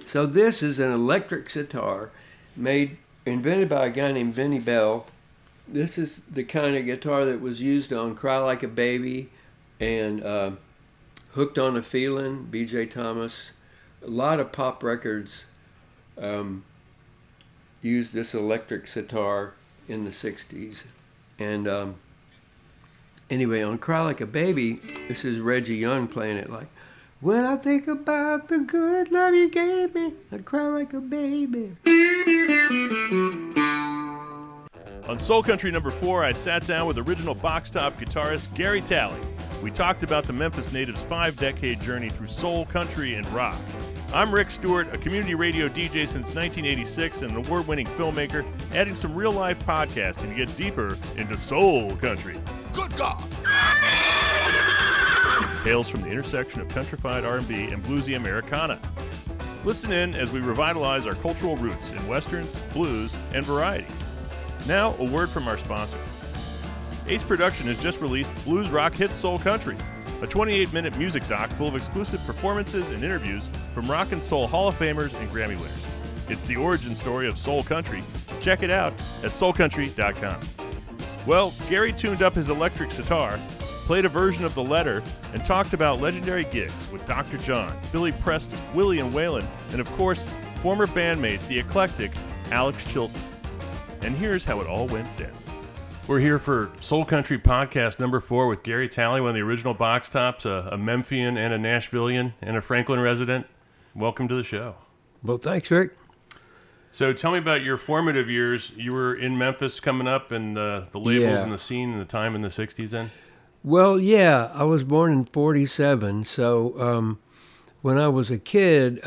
So this is an electric sitar invented by a guy named Vinnie Bell. This is the kind of guitar that was used on Cry Like a Baby and Hooked on a Feelin', B.J. Thomas. A lot of pop records used this electric sitar in the 60s. And anyway, on Cry Like a Baby, this is Reggie Young playing it like, when I think about the good love you gave me, I cry like a baby. On Soul Country number 4, I sat down with original box top guitarist Gary Talley. We talked about the Memphis native's 5-decade journey through soul, country, and rock. I'm Rick Stewart, a community radio DJ since 1986 and an award-winning filmmaker, adding some real-life podcasting to get deeper into soul country. Good God! Tales from the intersection of countrified R&B and bluesy Americana. Listen in as we revitalize our cultural roots in westerns, blues, and variety. Now, a word from our sponsor. Ace Production has just released Blues Rock Hits Soul Country, a 28-minute music doc full of exclusive performances and interviews from rock and soul Hall of Famers and Grammy winners. It's the origin story of soul country. Check it out at soulcountry.com. Well, Gary tuned up his electric sitar, played a version of The Letter, and talked about legendary gigs with Dr. John, Billy Preston, Willie and Waylon, and of course, former bandmate, the eclectic Alex Chilton. And here's how it all went down. We're here for Soul Country Podcast number 4 with Gary Talley, one of the original box tops, a Memphian and a Nashvilleian and a Franklin resident. Welcome to the show. Well, thanks, Rick. So tell me about your formative years. You were in Memphis coming up and the labels and the scene and the time in the 60s then? Well, yeah, I was born in 47, so when I was a kid,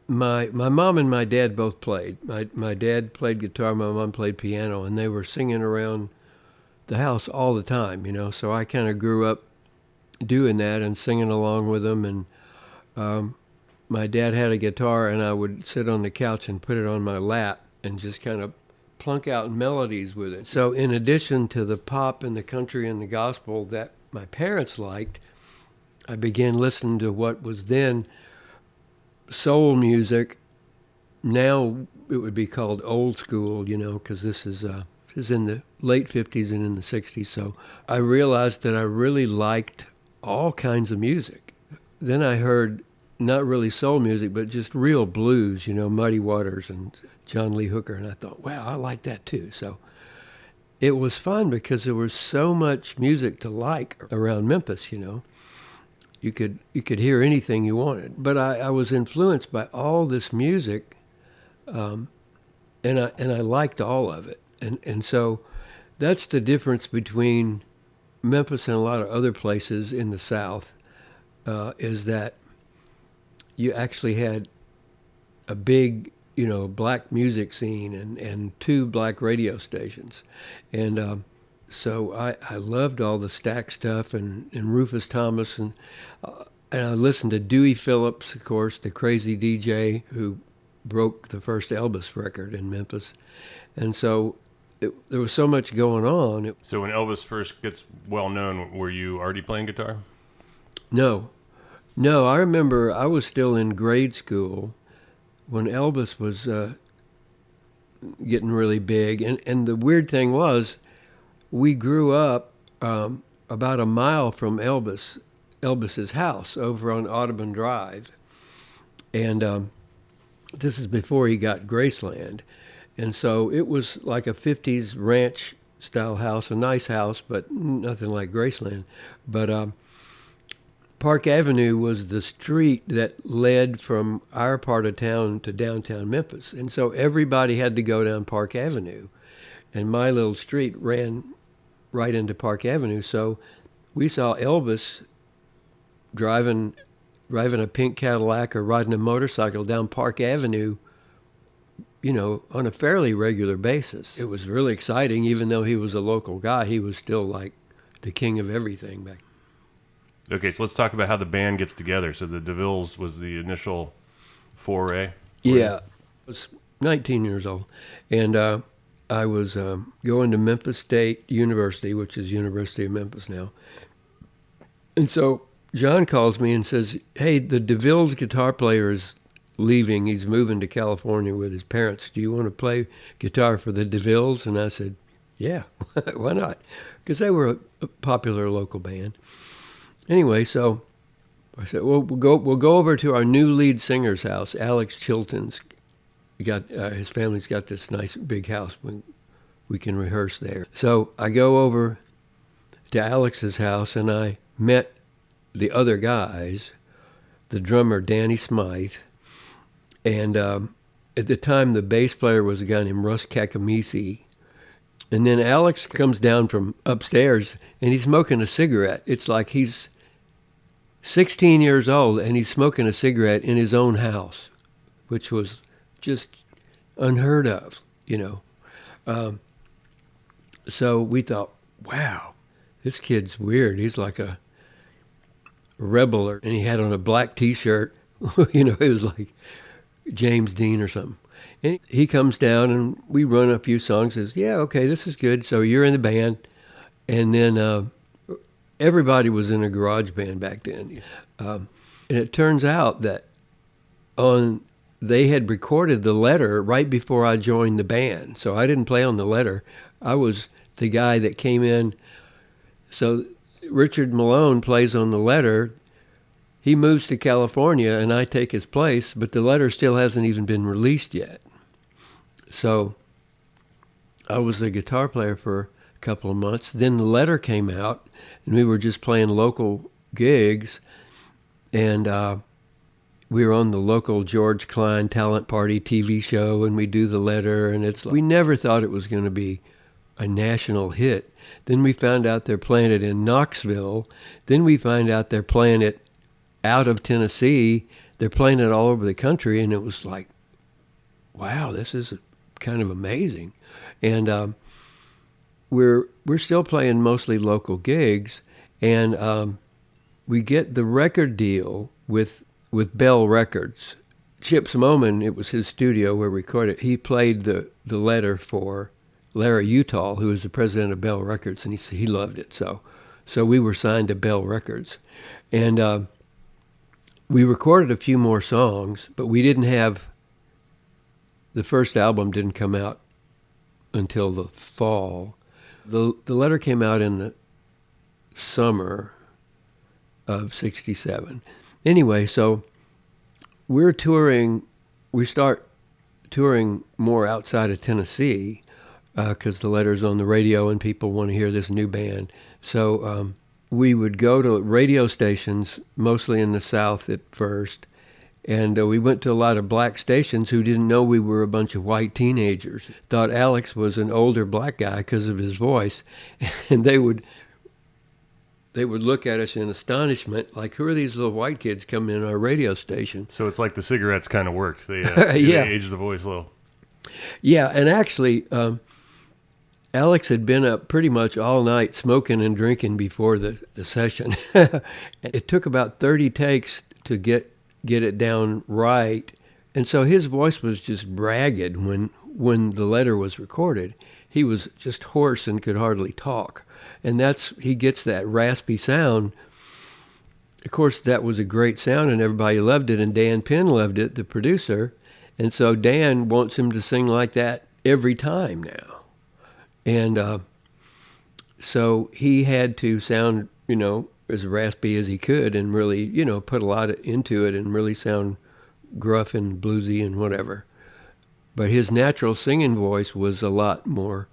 my mom and my dad both played. My dad played guitar, my mom played piano, and they were singing around the house all the time, you know, so I kind of grew up doing that and singing along with them, and my dad had a guitar, and I would sit on the couch and put it on my lap and just kind of plunk out melodies with it. So in addition to the pop and the country and the gospel that my parents liked, I began listening to what was then soul music. Now it would be called old school, you know, because this is in the late 50s and in the 60s. So I realized that I really liked all kinds of music. Then I heard not really soul music, but just real blues, you know, Muddy Waters and John Lee Hooker, and I thought, wow, I like that too. So it was fun because there was so much music to like around Memphis, you know. You could hear anything you wanted. But I was influenced by all this music, and I liked all of it. And so that's the difference between Memphis and a lot of other places in the South, is that you actually had a big, you know, black music scene and 2 black radio stations. And so I loved all the Stax stuff and Rufus Thomas, and I listened to Dewey Phillips, of course, the crazy DJ who broke the first Elvis record in Memphis. And so there was so much going on. So when Elvis first gets well known, were you already playing guitar? No, I remember I was still in grade school when Elvis was getting really big. And the weird thing was, we grew up about a mile from Elvis's house over on Audubon Drive. And this is before he got Graceland. And so it was like a 50s ranch-style house, a nice house, but nothing like Graceland. But Park Avenue was the street that led from our part of town to downtown Memphis. And so everybody had to go down Park Avenue. And my little street ran right into Park Avenue. So we saw Elvis driving a pink Cadillac or riding a motorcycle down Park Avenue, you know, on a fairly regular basis. It was really exciting. Even though he was a local guy, he was still like the king of everything back. Okay, so let's talk about how the band gets together. So the DeVilles was the initial foray? Yeah, I was 19 years old, and I was going to Memphis State University, which is University of Memphis now. And so John calls me and says, hey, the DeVille's guitar player is leaving. He's moving to California with his parents. Do you want to play guitar for the DeVilles? And I said, yeah, why not? Because they were a popular local band. Anyway, so I said, well, we'll go over to our new lead singer's house. Alex Chilton's got his family's got this nice big house. We can rehearse there. So I go over to Alex's house, and I met the other guys, the drummer Danny Smythe, and at the time the bass player was a guy named Russ Kakamisi. And then Alex comes down from upstairs, and he's smoking a cigarette. It's like he's 16 years old, and he's smoking a cigarette in his own house, which was just unheard of, you know. So we thought, wow, this kid's weird. He's like a rebel, and he had on a black T-shirt. You know, it was like James Dean or something. And he comes down, and we run a few songs. Says, yeah, okay, this is good. So you're in the band. And then everybody was in a garage band back then. And it turns out that they had recorded the letter right before I joined the band. So I didn't play on the letter. I was the guy that came in. So Richard Malone plays on the letter. He moves to California, and I take his place, but the letter still hasn't even been released yet. So I was the guitar player for a couple of months. Then the letter came out, and we were just playing local gigs, and we were on the local George Klein Talent Party TV show, and we do the letter, and we never thought it was going to be a national hit. Then we found out they're playing it in Knoxville. Then we find out they're playing it out of Tennessee. They're playing it all over the country, and it was like, wow, this is kind of amazing. And we're still playing mostly local gigs, and we get the record deal with Bell Records. Chip Smoman, it was his studio where we recorded. He played the letter for Larry Utall, who was the president of Bell Records, and he loved it. So we were signed to Bell Records, and we recorded a few more songs, but we didn't have. The first album didn't come out until the fall. The letter came out in the summer of '67. Anyway, so we're touring. We start touring more outside of Tennessee because the letter's on the radio and people want to hear this new band. So we would go to radio stations, mostly in the South at first, and we went to a lot of black stations who didn't know we were a bunch of white teenagers, thought Alex was an older black guy because of his voice, and they would look at us in astonishment, like, who are these little white kids coming in our radio station? So it's like the cigarettes kind of worked. They, yeah. They aged the voice a little. Yeah, and actually, Alex had been up pretty much all night smoking and drinking before the session. It took about 30 takes to get it down right, and so his voice was just ragged when the letter was recorded. He was just hoarse and could hardly talk, and he gets that raspy sound. Of course, that was a great sound, and everybody loved it, and Dan Penn loved it, the producer, and so Dan wants him to sing like that every time now. And so he had to sound, as raspy as he could and really, put a lot into it and really sound gruff and bluesy and whatever. But his natural singing voice was a lot more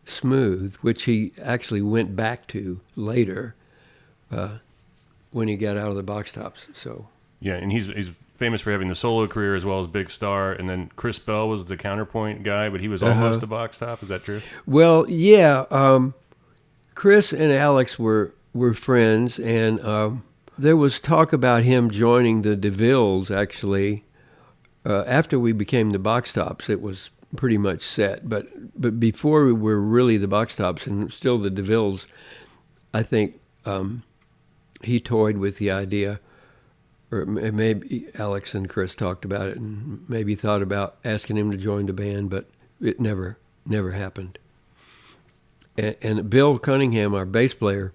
smooth, which he actually went back to later when he got out of the Box Tops. So yeah, and he's famous for having the solo career as well as Big Star, and then Chris Bell was the counterpoint guy, but he was almost a Box Top. Is that true? Well, yeah. Chris and Alex were friends, and there was talk about him joining the DeVilles, actually. After we became the Box Tops, it was pretty much set, but before we were really the Box Tops and still the DeVilles, I think he toyed with the idea, or maybe Alex and Chris talked about it and maybe thought about asking him to join the band, but it never happened. And Bill Cunningham, our bass player,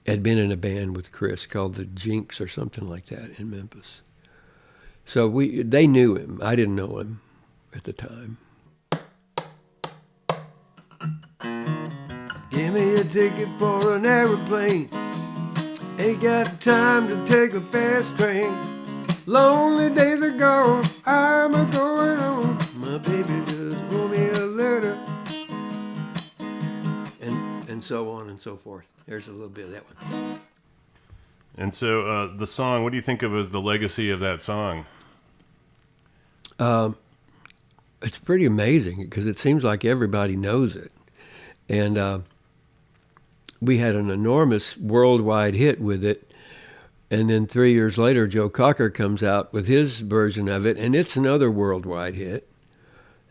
had been in a band with Chris called the Jinx or something like that in Memphis. So they knew him. I didn't know him at the time. Give me a ticket for an aeroplane. Ain't got time to take a fast train. Lonely days are gone, I'm a going home. My baby just wrote me a letter. And so on and so forth. There's a little bit of that one. And so the song, what do you think of as the legacy of that song? It's pretty amazing because it seems like everybody knows it. And we had an enormous worldwide hit with it. And then 3 years later, Joe Cocker comes out with his version of it, and it's another worldwide hit.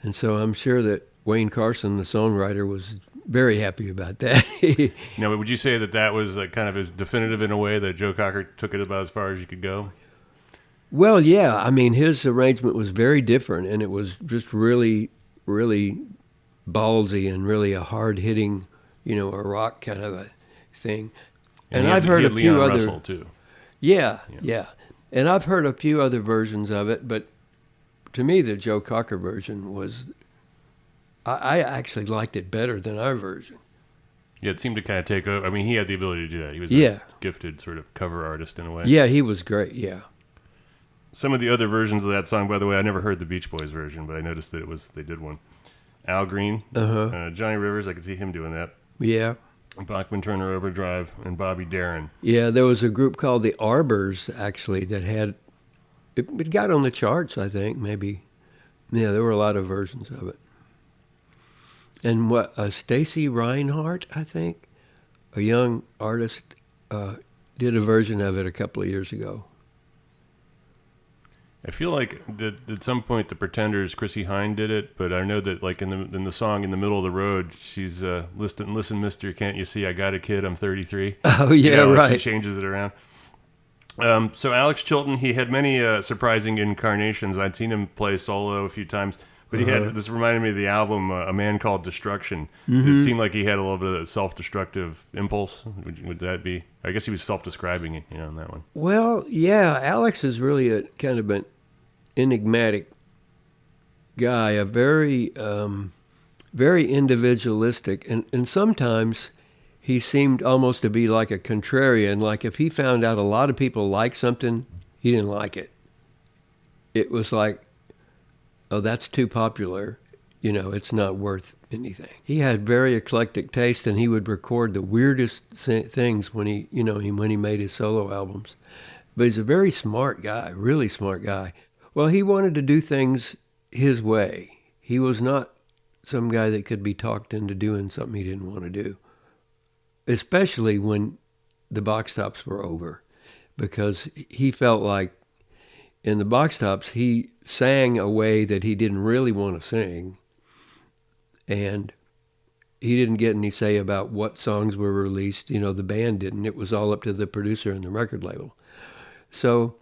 And so I'm sure that Wayne Carson, the songwriter, was very happy about that. Now, would you say that was kind of as definitive in a way that Joe Cocker took it about as far as you could go? Well, yeah. I mean, his arrangement was very different, and it was just really, really ballsy and really a hard-hitting, a rock kind of a thing. And I've heard a few other... Russell, too. Yeah. And I've heard a few other versions of it, but to me, the Joe Cocker version was... I actually liked it better than our version. Yeah, it seemed to kind of take over. I mean, he had the ability to do that. He was a gifted sort of cover artist in a way. Yeah, he was great, yeah. Some of the other versions of that song, by the way, I never heard the Beach Boys version, but I noticed that they did one. Al Green, Johnny Rivers, I could see him doing that. Yeah. Bachman Turner Overdrive, and Bobby Darin. Yeah, there was a group called the Arbors, actually, that had... It got on the charts, I think, maybe. Yeah, there were a lot of versions of it. And Stacy Reinhardt, I think, a young artist, did a version of it a couple of years ago. I feel like that at some point the Pretenders, Chrissie Hynde did it, but I know that like in the song "In the Middle of the Road," she's listen, Mister, can't you see I got a kid? I'm 33. Oh yeah, right. She changes it around. So Alex Chilton, he had many surprising incarnations. I'd seen him play solo a few times. But he had, this reminded me of the album, A Man Called Destruction. Mm-hmm. It seemed like he had a little bit of a self-destructive impulse. Would that be? I guess he was self-describing, in that one. Well, yeah, Alex is really a kind of an enigmatic guy, a very, very individualistic. And sometimes he seemed almost to be like a contrarian. Like if he found out a lot of people like something, he didn't like it. It was like, oh, that's too popular, it's not worth anything. He had very eclectic taste, and he would record the weirdest things when he made his solo albums. But he's a very smart guy, really smart guy. Well, he wanted to do things his way. He was not some guy that could be talked into doing something he didn't want to do, especially when the box tops were over, because he felt like in the box tops, he sang a way that he didn't really want to sing, and he didn't get any say about what songs were released. The band didn't. It was all up to the producer and the record label. So,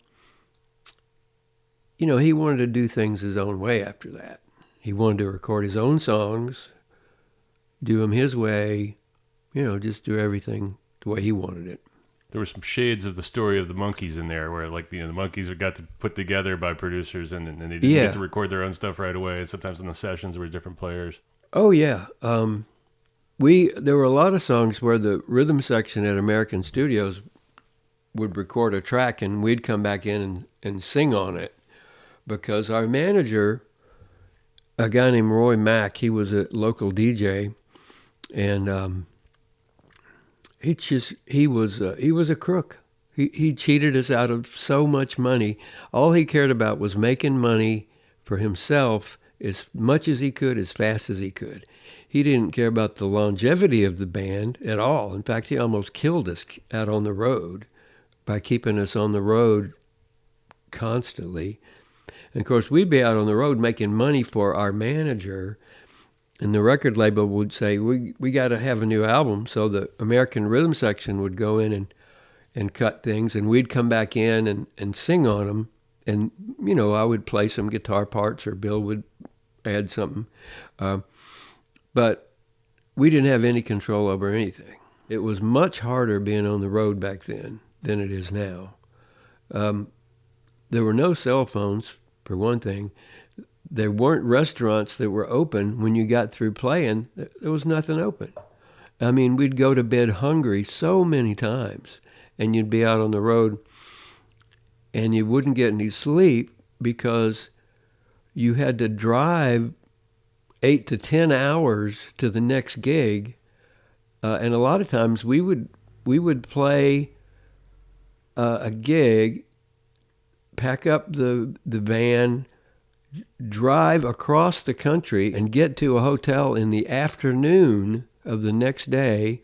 he wanted to do things his own way after that. He wanted to record his own songs, do them his way, just do everything the way he wanted it. There were some shades of the story of the Monkees in there, where the Monkees got to put together by producers, and they didn't get to record their own stuff right away. And sometimes in the sessions there were different players. Oh yeah, there were a lot of songs where the rhythm section at American Studios would record a track, and we'd come back in and sing on it, because our manager, a guy named Roy Mack, he was a local DJ, and he was a crook. He cheated us out of so much money. All he cared about was making money for himself as much as he could, as fast as he could. He didn't care about the longevity of the band at all. In fact, he almost killed us out on the road by keeping us on the road constantly. And of course, we'd be out on the road making money for our manager, and the record label would say, we got to have a new album. So the American rhythm section would go in and cut things, and we'd come back in and sing on them. And, I would play some guitar parts, or Bill would add something. But we didn't have any control over anything. It was much harder being on the road back then than it is now. there were no cell phones, for one thing. There weren't restaurants that were open when you got through playing. There was nothing open. I mean, we'd go to bed hungry so many times, and you'd be out on the road, and you wouldn't get any sleep because you had to drive 8 to 10 hours to the next gig, and a lot of times we would play a gig, pack up the van, drive across the country, and get to a hotel in the afternoon of the next day,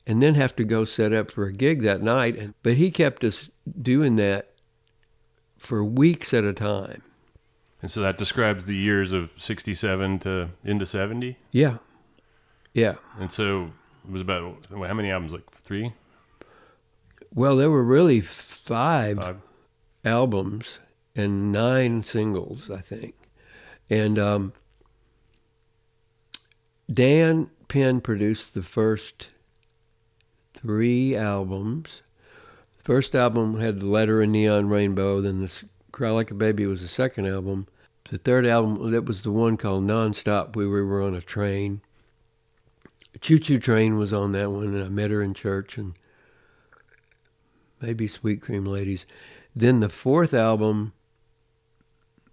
and then have to go set up for a gig that night. But he kept us doing that for weeks at a time. And so that describes the years of 67 to into 70? Yeah. Yeah. And so it was about, how many albums? Like 3? Well, there were really five albums and 9 singles, I think. And Dan Penn produced the first 3 albums. The first album had The Letter and Neon Rainbow, then the Cry Like a Baby was the second album. The third album, that was the one called Nonstop, where we were on a train. Choo Choo Train was on that one, and I Met Her in Church, and maybe Sweet Cream Ladies. Then the fourth album,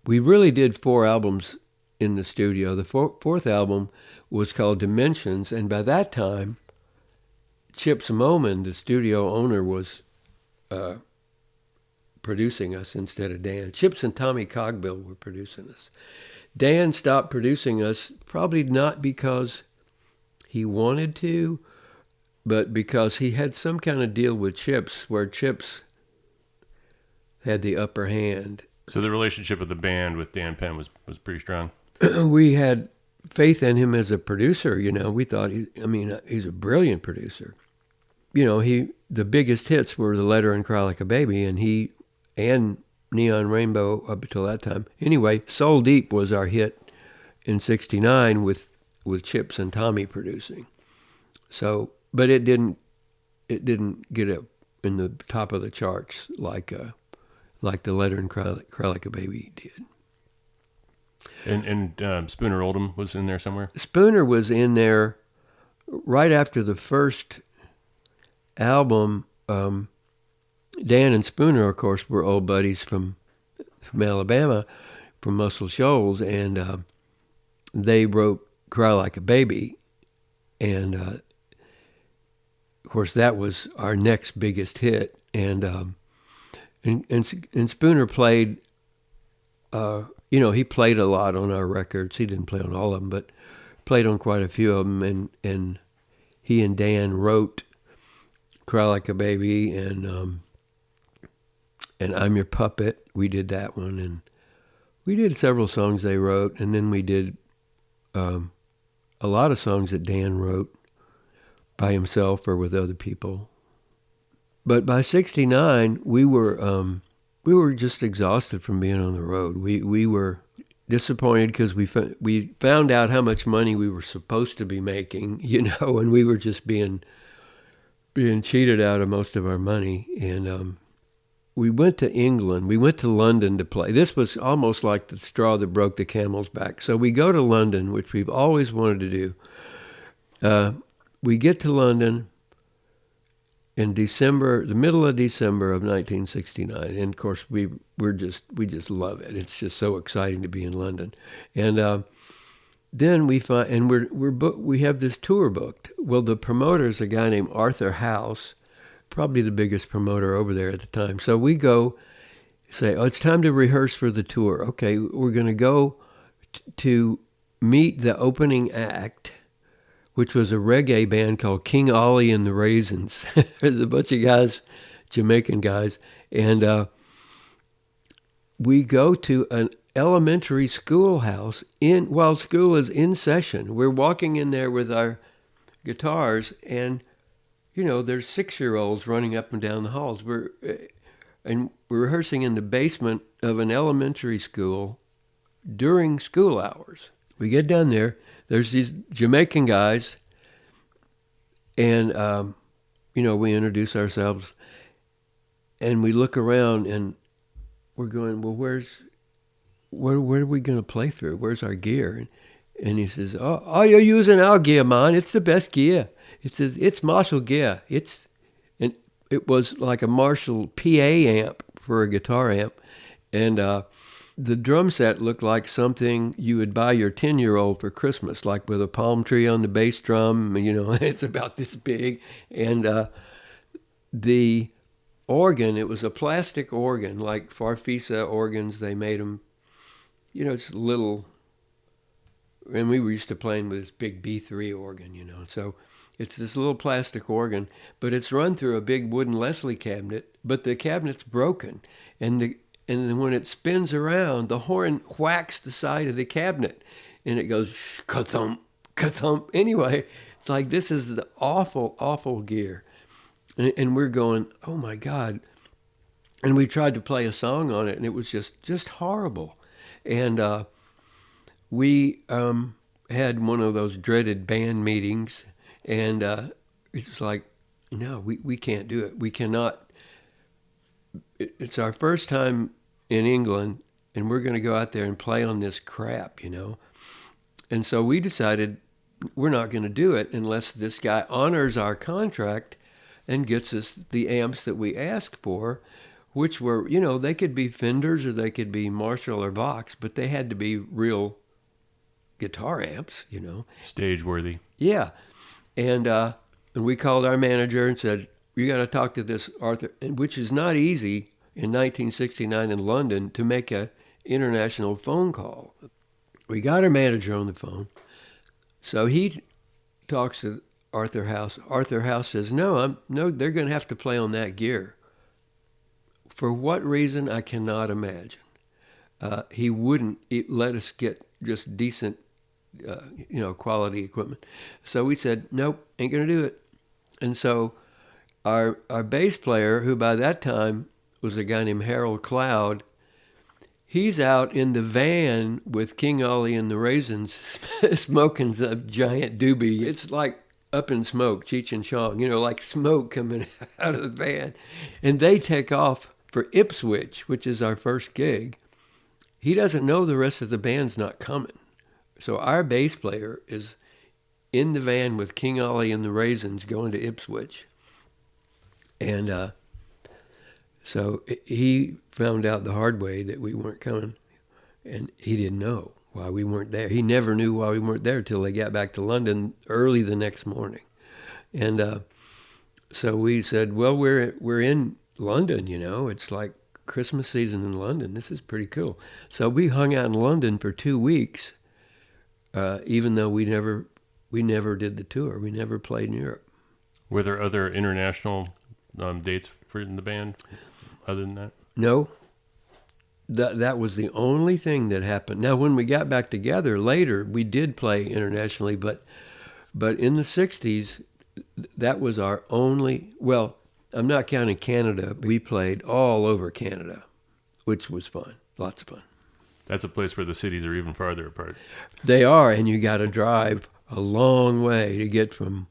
we really did 4 albums in the studio. The fourth album was called Dimensions, and by that time, Chips Moman, the studio owner, was producing us instead of Dan. Chips and Tommy Cogbill were producing us. Dan stopped producing us, probably not because he wanted to, but because he had some kind of deal with Chips where Chips had the upper hand. So the relationship of the band with Dan Penn was pretty strong? We had faith in him as a producer, you know. We thought, he's a brilliant producer. You know, the biggest hits were The Letter and Cry Like a Baby, and Neon Rainbow up until that time. Anyway, Soul Deep was our hit in '69 with Chips and Tommy producing. So, but it didn't get up in the top of the charts like The Letter and Cry Like a Baby did. And Spooner Oldham was in there somewhere? Spooner was in there right after the first album. Dan and Spooner, of course, were old buddies from Alabama, from Muscle Shoals, and they wrote Cry Like a Baby. And, of course, that was our next biggest hit. And Spooner played, he played a lot on our records. He didn't play on all of them, but played on quite a few of them. And he and Dan wrote Cry Like a Baby and I'm Your Puppet. We did that one, and we did several songs they wrote, and then we did a lot of songs that Dan wrote by himself or with other people. But by '69, we were just exhausted from being on the road. We were disappointed because we found out how much money we were supposed to be making, and we were just being cheated out of most of our money. And we went to England. We went to London to play. This was almost like the straw that broke the camel's back. So we go to London, which we've always wanted to do. We get to London in December, the middle of December of 1969, and of course we just love it. It's just so exciting to be in London, and then we find, and we have this tour booked. Well, the promoter's a guy named Arthur House, probably the biggest promoter over there at the time. So we go say, it's time to rehearse for the tour. Okay, we're going to go to meet the opening act, which was a reggae band called King Ollie and the Raisins. There's a bunch of guys, Jamaican guys, and we go to an elementary schoolhouse while school is in session. We're walking in there with our guitars, and there's 6-year-olds running up and down the halls. We're rehearsing in the basement of an elementary school during school hours. We get down there. There's these Jamaican guys, and, we introduce ourselves, and we look around, and we're going, well, where are we going to play through? Where's our gear? And he says, oh, you're using our gear, man. It's the best gear. It says, it's Marshall gear. And it was like a Marshall PA amp for a guitar amp. And the drum set looked like something you would buy your 10-year-old for Christmas, like with a palm tree on the bass drum. It's about this big. And the organ, it was a plastic organ, like Farfisa organs. They made them, it's little. And we were used to playing with this big B3 organ, So it's this little plastic organ, but it's run through a big wooden Leslie cabinet, but the cabinet's broken. And then when it spins around, the horn whacks the side of the cabinet, and it goes ka-thump, ka-thump. Anyway, it's like, this is the awful, awful gear. And we're going, oh my God. And we tried to play a song on it, and it was just horrible. And we had one of those dreaded band meetings, and it's like, no, we can't do it. We cannot. It's our first time in England, and we're going to go out there and play on this crap, And so we decided we're not going to do it unless this guy honors our contract and gets us the amps that we asked for, which were, they could be Fenders or they could be Marshall or Vox, but they had to be real guitar amps, Stage worthy. Yeah. And we called our manager and said, you got to talk to this Arthur, which is not easy in 1969 in London to make a international phone call. We got our manager on the phone. So he talks to Arthur House. Arthur House says, no, they're going to have to play on that gear. For what reason, I cannot imagine. He wouldn't let us get just decent, quality equipment. So we said, nope, ain't going to do it. And so our bass player, who by that time was a guy named Harold Cloud, he's out in the van with King Ollie and the Raisins smoking a giant doobie. It's like Up in Smoke, Cheech and Chong, like smoke coming out of the van. And they take off for Ipswich, which is our first gig. He doesn't know the rest of the band's not coming. So our bass player is in the van with King Ollie and the Raisins going to Ipswich. And so he found out the hard way that we weren't coming, and he didn't know why we weren't there. He never knew why we weren't there till they got back to London early the next morning. And so we said, well, we're in London, It's like Christmas season in London. This is pretty cool. So we hung out in London for 2 weeks, even though we never did the tour. We never played in Europe. Were there other international dates for the band other than that? No. That was the only thing that happened. Now, when we got back together later, we did play internationally, but in the 60s, that was our only, well, I'm not counting Canada. We played all over Canada, which was fun. Lots of fun. That's a place where the cities are even farther apart. They are, and you got to drive a long way to get from,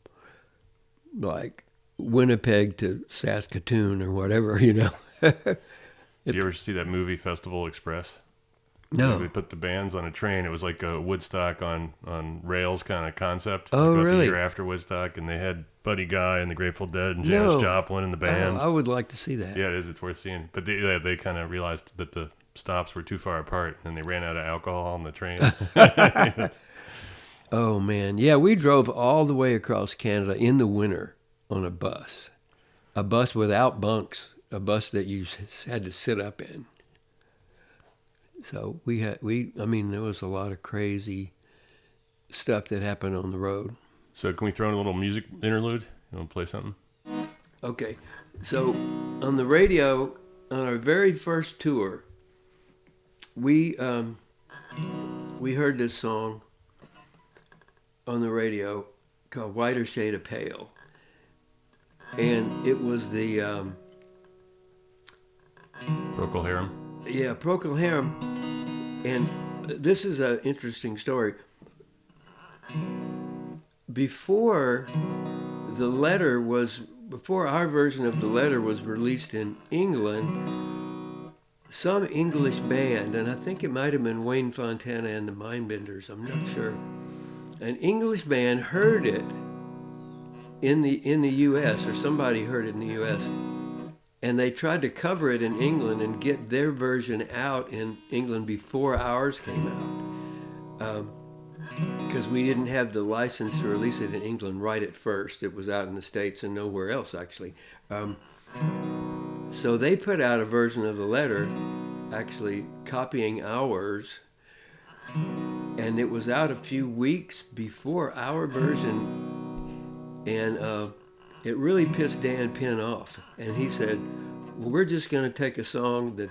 like, Winnipeg to Saskatoon or whatever, Did you ever see that movie Festival Express? No. They put the bands on a train. It was like a Woodstock on rails kind of concept. Oh, about really? The year after Woodstock, and they had Buddy Guy and the Grateful Dead and Janis Joplin in the band. I would like to see that. Yeah, it is. It's worth seeing. But they kind of realized that the stops were too far apart, and they ran out of alcohol on the train. Oh, man. Yeah, we drove all the way across Canada in the winter on a bus without bunks, a bus that you had to sit up in. So there was a lot of crazy stuff that happened on the road. So can we throw in a little music interlude? You want to play something? Okay. So on the radio, on our very first tour, we heard this song on the radio called Whiter Shade of Pale. And it was the... Procol Harum? Yeah, Procol Harum. And this is an interesting story. Before our version of the letter was released in England, some English band, and I think it might have been Wayne Fontana and the Mindbenders, I'm not sure. An English band heard it in the U.S., or somebody heard it in the U.S., and they tried to cover it in England and get their version out in England before ours came out. Because we didn't have the license to release it in England right at first. It was out in the States and nowhere else, actually. So they put out a version of the letter, actually copying ours, and it was out a few weeks before our version, and it really pissed Dan Penn off. And he said, well, we're just going to take a song that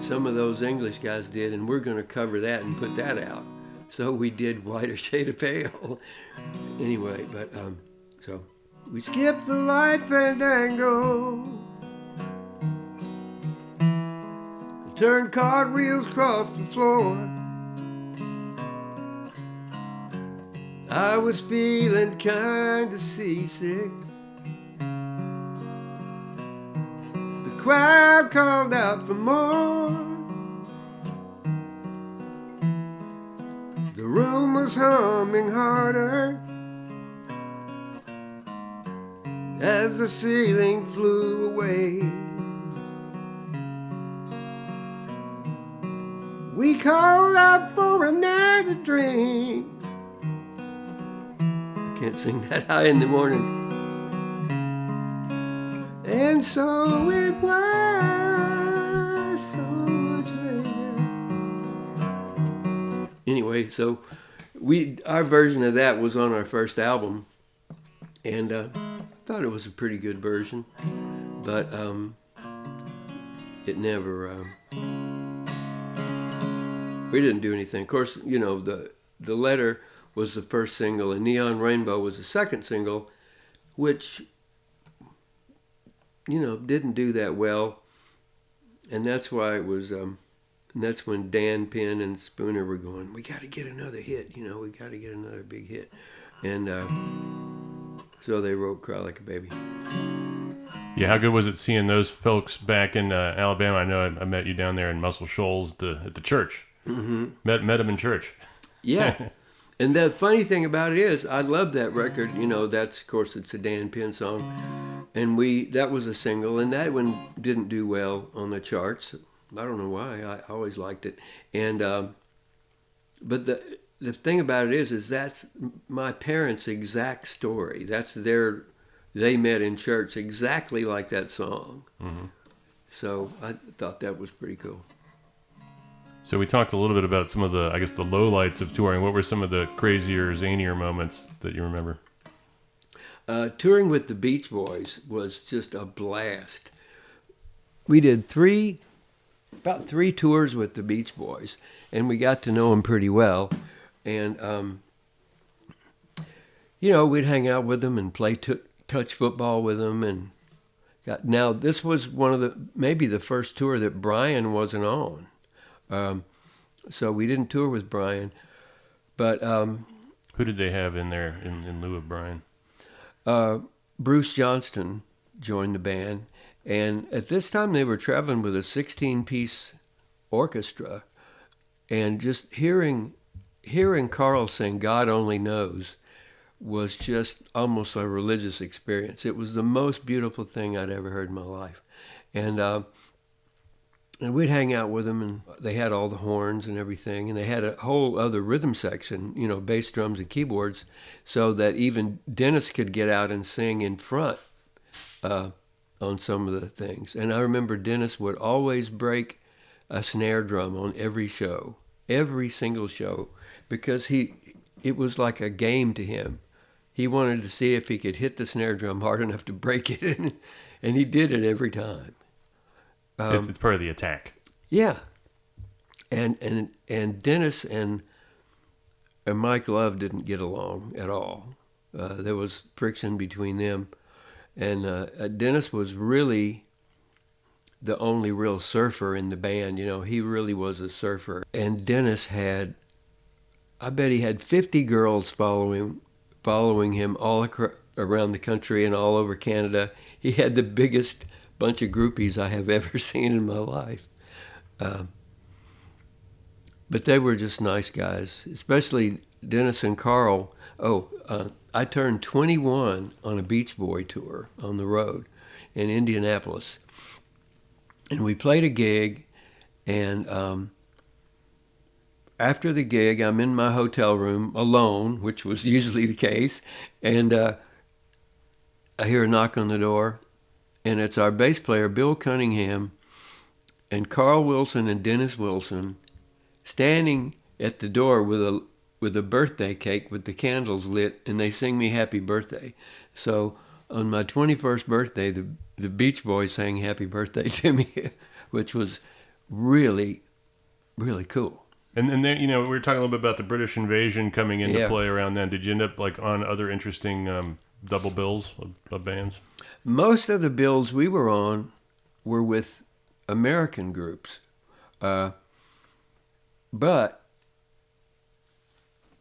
some of those English guys did, and we're going to cover that and put that out. So we did Whiter Shade of Pale. Anyway, but so we skipped the light fandango, turned cartwheels across the floor. I was feeling kind of seasick. The crowd called out for more. The room was humming harder as the ceiling flew away. We called out for another drink. I can't sing that high in the morning. And so it was so much later. Anyway, so our version of that was on our first album, and I thought it was a pretty good version, but it never. We didn't do anything. Of course, you know, the letter was the first single, and Neon Rainbow was the second single, which, you know, didn't do that well, and that's why it was. And that's when Dan Penn and Spooner were going, we got to get another hit, you know, we got to get another big hit, and so they wrote "Cry Like a Baby." Yeah, how good was it seeing those folks back in Alabama? I know I met you down there in Muscle Shoals at the church. Mm-hmm. Met them in church. Yeah. And the funny thing about it is, I love that record. You know, that's, of course, it's a Dan Penn song. And that was a single, and that one didn't do well on the charts. I don't know why. I always liked it. And but the thing about it is that's my parents' exact story. They met in church exactly like that song. Mm-hmm. So I thought that was pretty cool. So we talked a little bit about some of the, I guess, the lowlights of touring. What were some of the crazier, zanier moments that you remember? Touring with the Beach Boys was just a blast. We did about three tours with the Beach Boys, and we got to know them pretty well. And, you know, we'd hang out with them and play touch football with them. And now this was maybe the first tour that Brian wasn't on. So we didn't tour with Brian, but who did they have in there in lieu of Brian? Bruce Johnston joined the band, and at this time they were traveling with a 16-piece orchestra, and just hearing Carl sing "God Only Knows" was just almost a religious experience. It was the most beautiful thing I'd ever heard in my life, and we'd hang out with them, and they had all the horns and everything, and they had a whole other rhythm section, you know, bass, drums, and keyboards, so that even Dennis could get out and sing in front on some of the things. And I remember Dennis would always break a snare drum on every single show, because it was like a game to him. He wanted to see if he could hit the snare drum hard enough to break it, and he did it every time. It's part of the attack. Yeah, and Dennis and Mike Love didn't get along at all. There was friction between them, and Dennis was really the only real surfer in the band. You know, he really was a surfer. And Dennis I bet he had 50 girls following him all around the country and all over Canada. He had the biggest bunch of groupies I have ever seen in my life. But they were just nice guys, especially Dennis and Carl. I turned 21 on a Beach Boy tour on the road in Indianapolis. And we played a gig, and after the gig, I'm in my hotel room alone, which was usually the case, and I hear a knock on the door, and it's our bass player, Bill Cunningham, and Carl Wilson and Dennis Wilson standing at the door with a birthday cake with the candles lit, and they sing me happy birthday. So on my 21st birthday, the Beach Boys sang happy birthday to me, which was really, really cool. And then, we were talking a little bit about the British invasion coming into play around then. Did you end up on other interesting double bills of bands? Most of the bills we were on were with American groups. But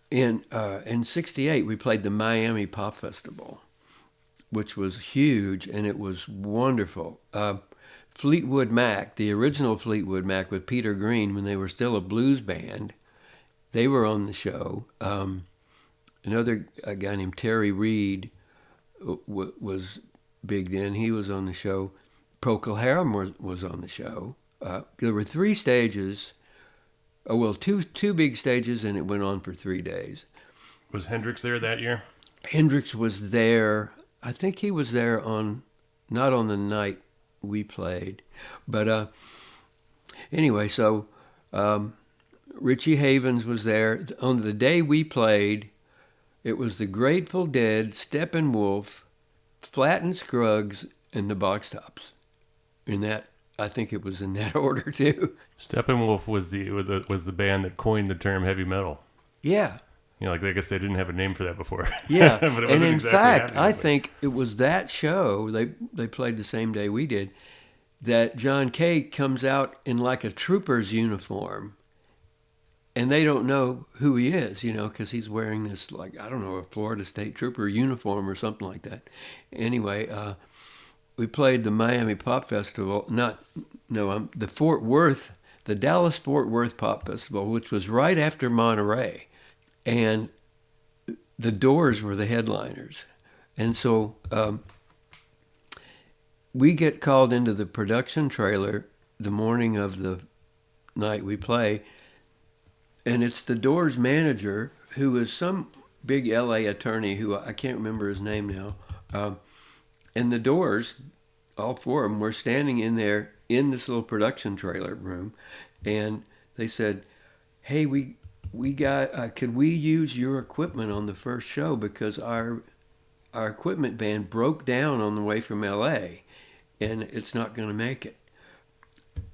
in '68, we played the Miami Pop Festival, which was huge, and it was wonderful. Fleetwood Mac, the original Fleetwood Mac with Peter Green, when they were still a blues band, they were on the show. Another guy named Terry Reid was big then. He was on the show. Procol Harum was on the show. There were 3 stages. Two big stages, and it went on for 3 days. Was Hendrix there that year? Hendrix was there. I think he was there not on the night we played. But anyway, so Richie Havens was there. On the day we played, it was the Grateful Dead, Steppenwolf, Flatt and Scruggs, and the Box Tops. I think it was in that order too. Steppenwolf was the band that coined the term heavy metal. Yeah. I guess they didn't have a name for that before. Yeah. But it and in exactly fact, I think it was that show, they played the same day we did, that John Kay comes out in like a trooper's uniform, and they don't know who he is, because he's wearing this, a Florida State Trooper uniform or something like that. Anyway, we played the Miami Pop Festival, the Dallas Fort Worth Pop Festival, which was right after Monterey. And the Doors were the headliners. And so we get called into the production trailer the morning of the night we play, and it's the Doors manager, who is some big L.A. attorney who I can't remember his name now. And the Doors, all 4 of them, were standing in there in this little production trailer room, and they said, "Hey, we got could we use your equipment on the first show, because our equipment band broke down on the way from L.A. and it's not going to make it."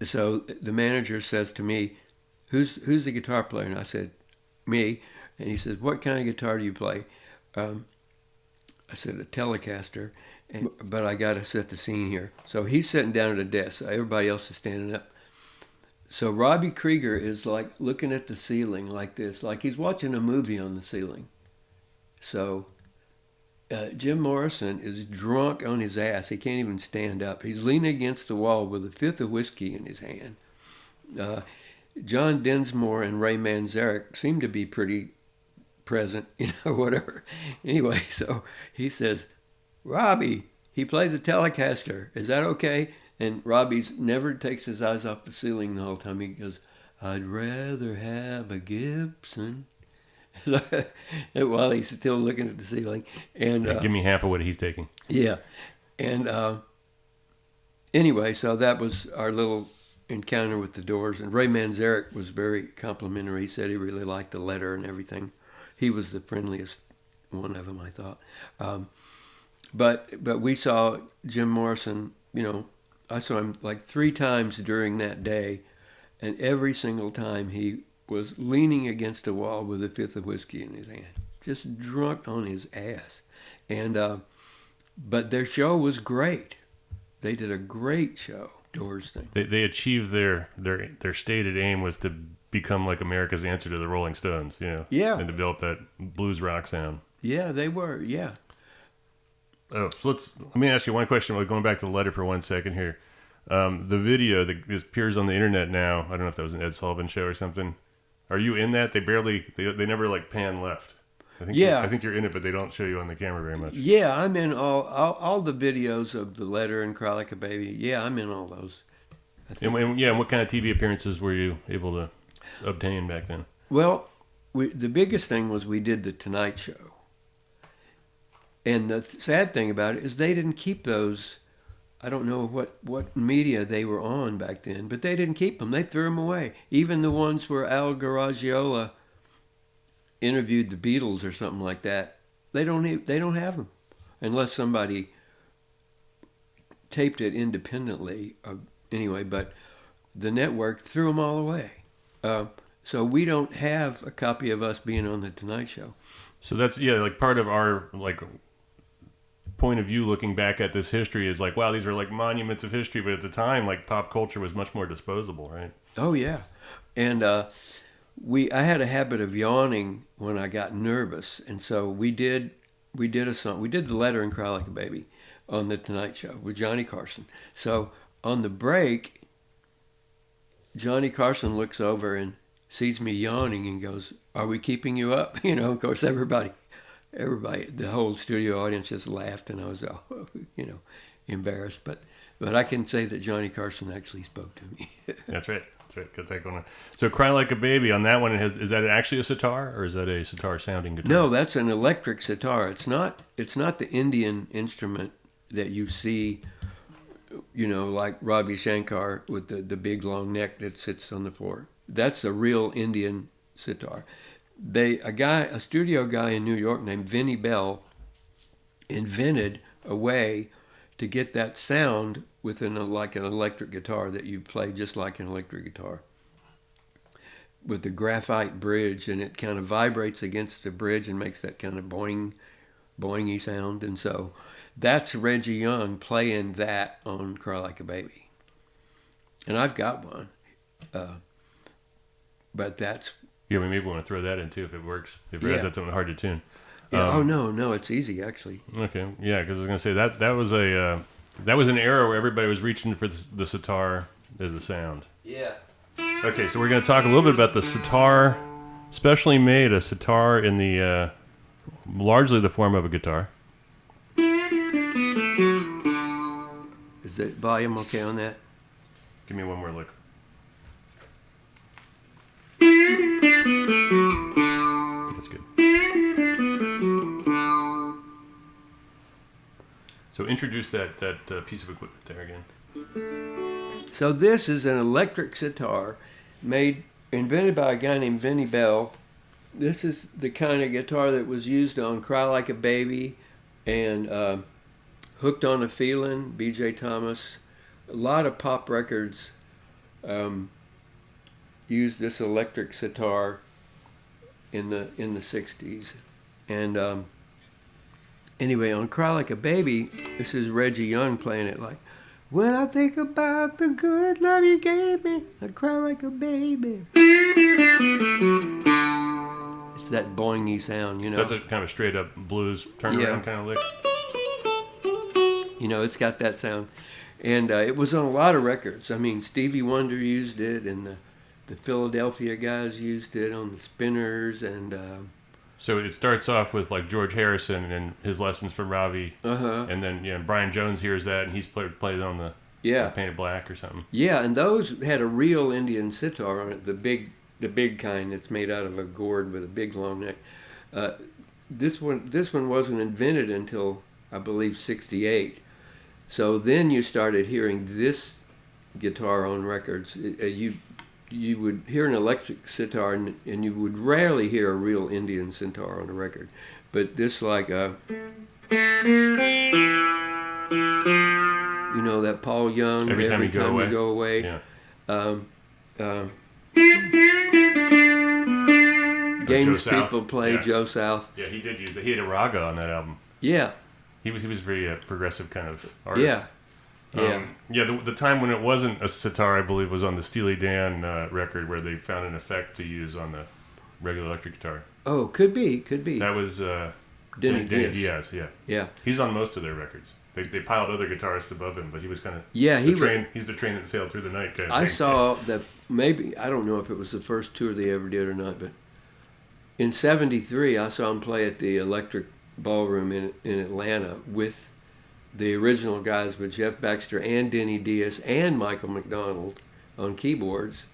So the manager says to me, "Who's the guitar player?" And I said, "Me." And he says, "What kind of guitar do you play?" I said, "A Telecaster." But I got to set the scene here. So he's sitting down at a desk. Everybody else is standing up. So Robbie Krieger is like looking at the ceiling like this, like he's watching a movie on the ceiling. So Jim Morrison is drunk on his ass. He can't even stand up. He's leaning against the wall with a 5th of whiskey in his hand. John Densmore and Ray Manzarek seem to be pretty present, whatever. Anyway, so he says, "Robbie, he plays a Telecaster. Is that okay?" And Robbie's never takes his eyes off the ceiling the whole time. He goes, "I'd rather have a Gibson." While he's still looking at the ceiling. And give me half of what he's taking. Yeah. And anyway, so that was our little encounter with the Doors. And Ray Manzarek was very complimentary. He said he really liked the letter and everything. He was the friendliest one of them, I thought. But we saw Jim Morrison, I saw him like 3 times during that day, and every single time he was leaning against a wall with a 5th of whiskey in his hand, just drunk on his ass. And but their show was great. They did a great show, Doors thing. They achieved their stated aim was to become like America's answer to the Rolling Stones, Yeah. and develop that blues rock sound. Yeah, they were, yeah. Oh, so let me ask you one question. We're going back to the letter for 1 second here. The video that this appears on the internet now, I don't know if that was an Ed Sullivan show or something. Are you in that? They never like pan left. I think you're in it, but they don't show you on the camera very much. Yeah, I'm in all the videos of the letter and Cry Like a Baby. Yeah, I'm in all those. And what kind of TV appearances were you able to obtain back then? Well, the biggest thing was we did the Tonight Show. And the sad thing about it is they didn't keep those. I don't know what media they were on back then, but they didn't keep them. They threw them away. Even the ones where Al Garagiola interviewed the Beatles or something like that, they don't have them unless somebody taped it independently. Anyway, but the network threw them all away. So we don't have a copy of us being on the Tonight Show. So that's like part of our like point of view looking back at this history is like, wow, these are like monuments of history, but at the time like pop culture was much more disposable, right? Oh yeah. And I had a habit of yawning when I got nervous, and so we did a song. We did the letter and Cry Like a Baby on the Tonight Show with Johnny Carson. So on the break, Johnny Carson looks over and sees me yawning and goes, "Are we keeping you up?" Of course, everybody, the whole studio audience just laughed, and I was, embarrassed. But I can say that Johnny Carson actually spoke to me. That's right. Good thing going on. So, "Cry Like a Baby" on that one is that actually a sitar, or is that a sitar sounding guitar? No, that's an electric sitar. It's not the Indian instrument that you see, like Ravi Shankar with the big long neck that sits on the floor. That's a real Indian sitar. A studio guy in New York named Vinnie Bell invented a way to get that sound with like an electric guitar that you play just like an electric guitar with the graphite bridge, and it kind of vibrates against the bridge and makes that kind of boingy sound. And so that's Reggie Young playing that on Cry Like a Baby. And I've got one. But that's... Yeah, we maybe want to throw that in too if it works. If that's something hard to tune. Yeah. No, it's easy actually. Okay, yeah, because I was going to say that was an era where everybody was reaching for the sitar as a sound. Yeah. Okay, so we're going to talk a little bit about the sitar, specially made a sitar in the largely the form of a guitar. Is the volume okay on that? Give me one more look. That's good. So introduce that piece of equipment there again. So this is an electric sitar invented by a guy named Vinnie Bell. This is the kind of guitar that was used on Cry Like a Baby and Hooked on a Feelin', B.J. Thomas. A lot of pop records used this electric sitar in the 60s. And anyway, on Cry Like a Baby, this is Reggie Young playing it like, "When I think about the good love you gave me, I cry like a baby." It's that boingy sound, So that's a kind of straight up blues turnaround kind of lick. It's got that sound. And it was on a lot of records. I mean, Stevie Wonder used it, and the Philadelphia guys used it on the Spinners, and... So it starts off with like George Harrison and his lessons from Ravi, and then Brian Jones hears that and he's played on the Painted Black or something. Yeah, and those had a real Indian sitar on it, the big kind that's made out of a gourd with a big long neck. This one wasn't invented until I believe '68. So then you started hearing this guitar on records. You would hear an electric sitar, and you would rarely hear a real Indian sitar on a record. But this like a, that Paul Young, Every time you go away. Yeah. Games people play, Joe South. Yeah, he did use it. He had a raga on that album. Yeah. He was very progressive kind of artist. Yeah. The time when it wasn't a sitar, I believe, was on the Steely Dan record where they found an effect to use on the regular electric guitar. Oh, could be. That was Denny Diaz, yeah. Yeah. He's on most of their records. they piled other guitarists above him, but he was kind of he's the train that sailed through the night kind of I thing. saw that maybe, I don't know if it was the first tour they ever did or not, but in '73 I saw him play at the Electric Ballroom in Atlanta with the original guys, with Jeff Baxter and Denny Diaz and Michael McDonald on keyboards,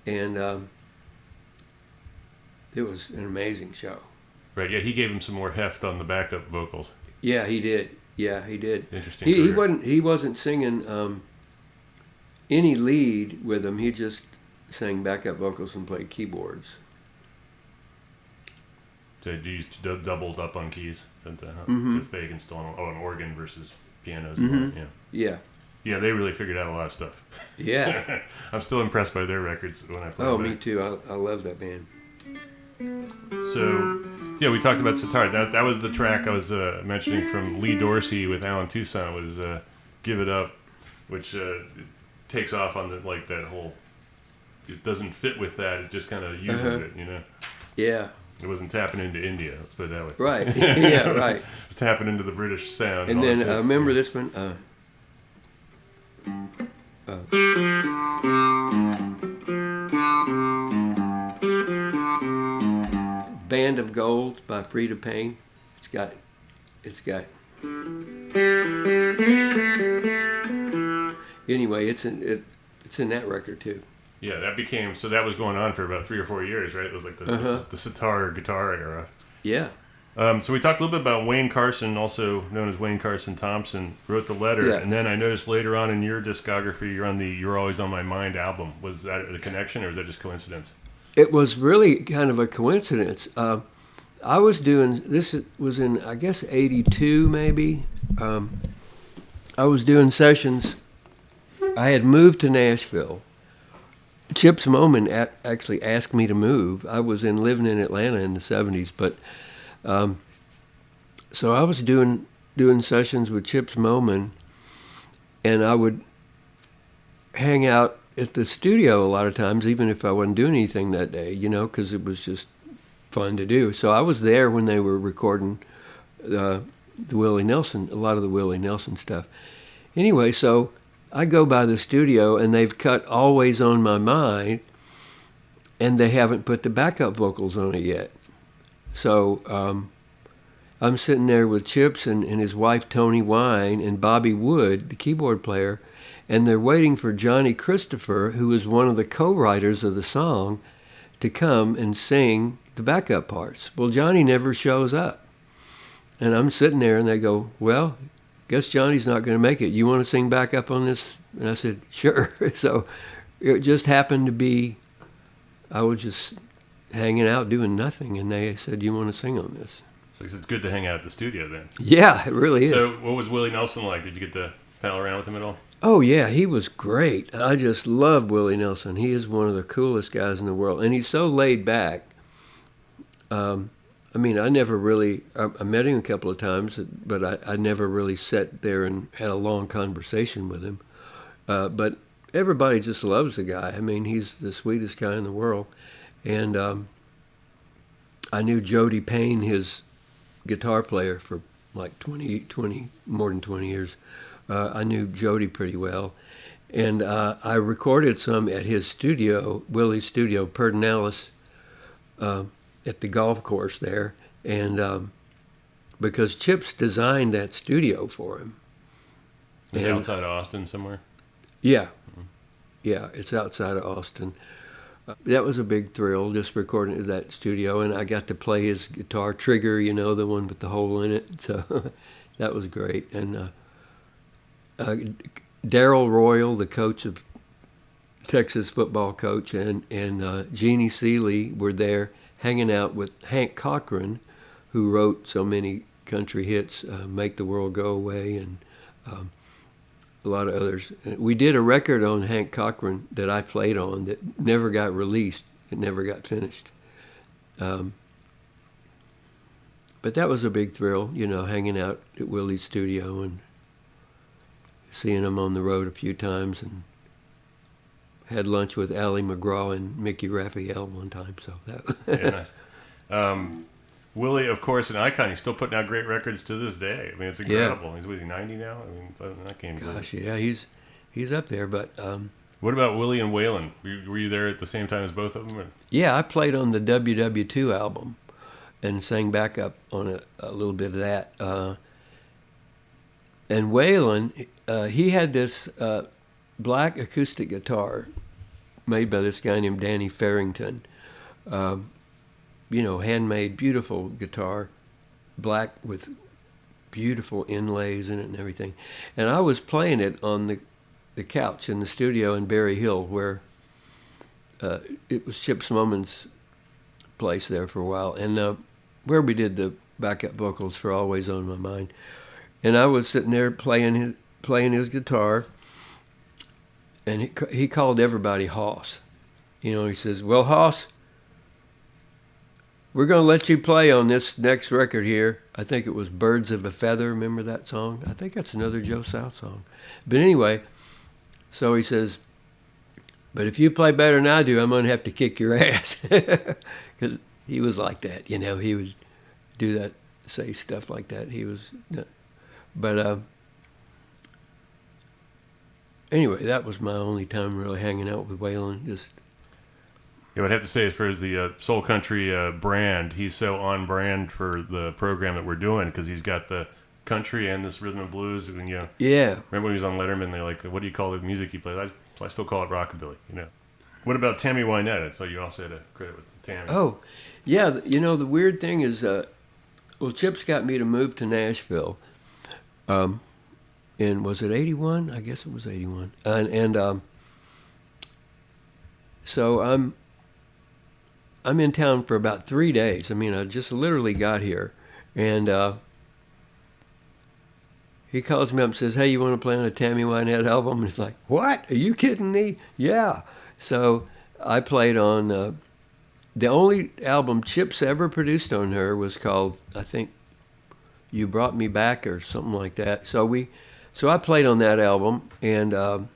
and it was an amazing show. Right, yeah, he gave him some more heft on the backup vocals. Yeah, he did. Yeah, he did. Interesting. He wasn't singing any lead with him. He just sang backup vocals and played keyboards. So you doubled up on keys, Mm-hmm. Just Fagan still on an organ versus pianos. Mm-hmm. Yeah. Yeah. They really figured out a lot of stuff. Yeah. I'm still impressed by their records when I play. Oh, me too. I love that band. So, yeah, we talked about sitar. That was the track I was mentioning from Lee Dorsey with Alan Toussaint was "Give It Up," which takes off on that whole. It doesn't fit with that. It just kind of uses it, Yeah. It wasn't tapping into India. Let's put it that way. Right. Yeah. Right. It was tapping into the British sound. And then I remember this one. Band of Gold by Freda Payne. It's got. Anyway, it's in that record too. Yeah, that was going on for about 3 or 4 years, right? It was like the sitar guitar era. Yeah. So we talked a little bit about Wayne Carson, also known as Wayne Carson Thompson, wrote the letter, Yeah. and then I noticed later on in your discography, you're on the "You're Always on My Mind" album. Was that a connection, or was that just coincidence? It was really kind of a coincidence. I was doing, this was in, I guess, '82 maybe. I was doing sessions. I had moved to Nashville. Chips Moman actually asked me to move. I was living in Atlanta in the '70s, but so I was doing sessions with Chips Moman, and I would hang out at the studio a lot of times, even if I wasn't doing anything that day, because it was just fun to do. So I was there when they were recording the Willie Nelson, a lot of the Willie Nelson stuff. Anyway, so I go by the studio, and they've cut "Always on My Mind," and they haven't put the backup vocals on it yet. So I'm sitting there with Chips and his wife, Tony Wine, and Bobby Wood, the keyboard player, and they're waiting for Johnny Christopher, who was one of the co-writers of the song, to come and sing the backup parts. Well, Johnny never shows up. And I'm sitting there, and they go, "Well, guess Johnny's not going to make it. You want to sing backup on this?" And I said, "Sure." So it just happened to be, I was just hanging out doing nothing, and they said, "You want to sing on this?" So it's good to hang out at the studio then. Yeah, it really is. So what was Willie Nelson like? Did you get to pal around with him at all? Oh, yeah, he was great. I just love Willie Nelson. He is one of the coolest guys in the world, and he's so laid back. I mean, I never really, I met him a couple of times, but I never really sat there and had a long conversation with him. But everybody just loves the guy. I mean, he's the sweetest guy in the world. And I knew Jody Payne, his guitar player, for like more than 20 years. I knew Jody pretty well. And I recorded some at his studio, Willie's studio, Pedernales, at the golf course there, and because Chips designed that studio for him. Is it outside of Austin somewhere? Yeah. Yeah, it's outside of Austin. That was a big thrill, just recording at that studio, and I got to play his guitar Trigger, the one with the hole in it, so that was great. And Darrell Royal, the coach of Texas football coach, and Jeannie Seeley were there hanging out with Hank Cochran, who wrote so many country hits, Make the World Go Away, and a lot of others. We did a record on Hank Cochran that I played on that never got released. It never got finished. But that was a big thrill, hanging out at Willie's studio and seeing him on the road a few times, and had lunch with Allie McGraw and Mickey Raphael one time. So that yeah, nice. Willie, of course, an icon. He's still putting out great records to this day. I mean, it's incredible. Yeah. He's with 90 now. I mean, I can't believe it. Gosh, yeah, he's up there. But what about Willie and Waylon? Were you there at the same time as both of them? Or? Yeah, I played on the WW2 album and sang backup on a little bit of that. And Waylon, he had this black acoustic guitar made by this guy named Danny Farrington. Handmade, beautiful guitar, black with beautiful inlays in it and everything. And I was playing it on the couch in the studio in Berry Hill, where it was Chip Smoman's place there for a while, and where we did the backup vocals for Always on My Mind. And I was sitting there playing his guitar, and he called everybody Hoss. He says, "Well, Hoss, we're going to let you play on this next record here." I think it was Birds of a Feather. Remember that song? I think that's another Joe South song. But anyway, so he says, "But if you play better than I do, I'm going to have to kick your ass." Because he was like that, He would do that, say stuff like that. He was... But anyway, that was my only time really hanging out with Waylon. Just... Yeah, I'd have to say, as far as the Soul Country brand, he's so on brand for the program that we're doing, because he's got the country and this rhythm and blues. And, Yeah. Remember when he was on Letterman, they're like, "What do you call the music he plays?" I still call it rockabilly, What about Tammy Wynette? So you also had a credit with Tammy. Oh, yeah. The weird thing is, Chip's got me to move to Nashville. And was it 81? I guess it was 81. And so I'm in town for about 3 days. I mean, I just literally got here, and he calls me up and says, "Hey, you want to play on a Tammy Wynette album?" And it's like, "What? Are you kidding me?" Yeah. So I played on the only album Chip's ever produced on her was called, I think, "You Brought Me Back" or something like that. So I played on that album, and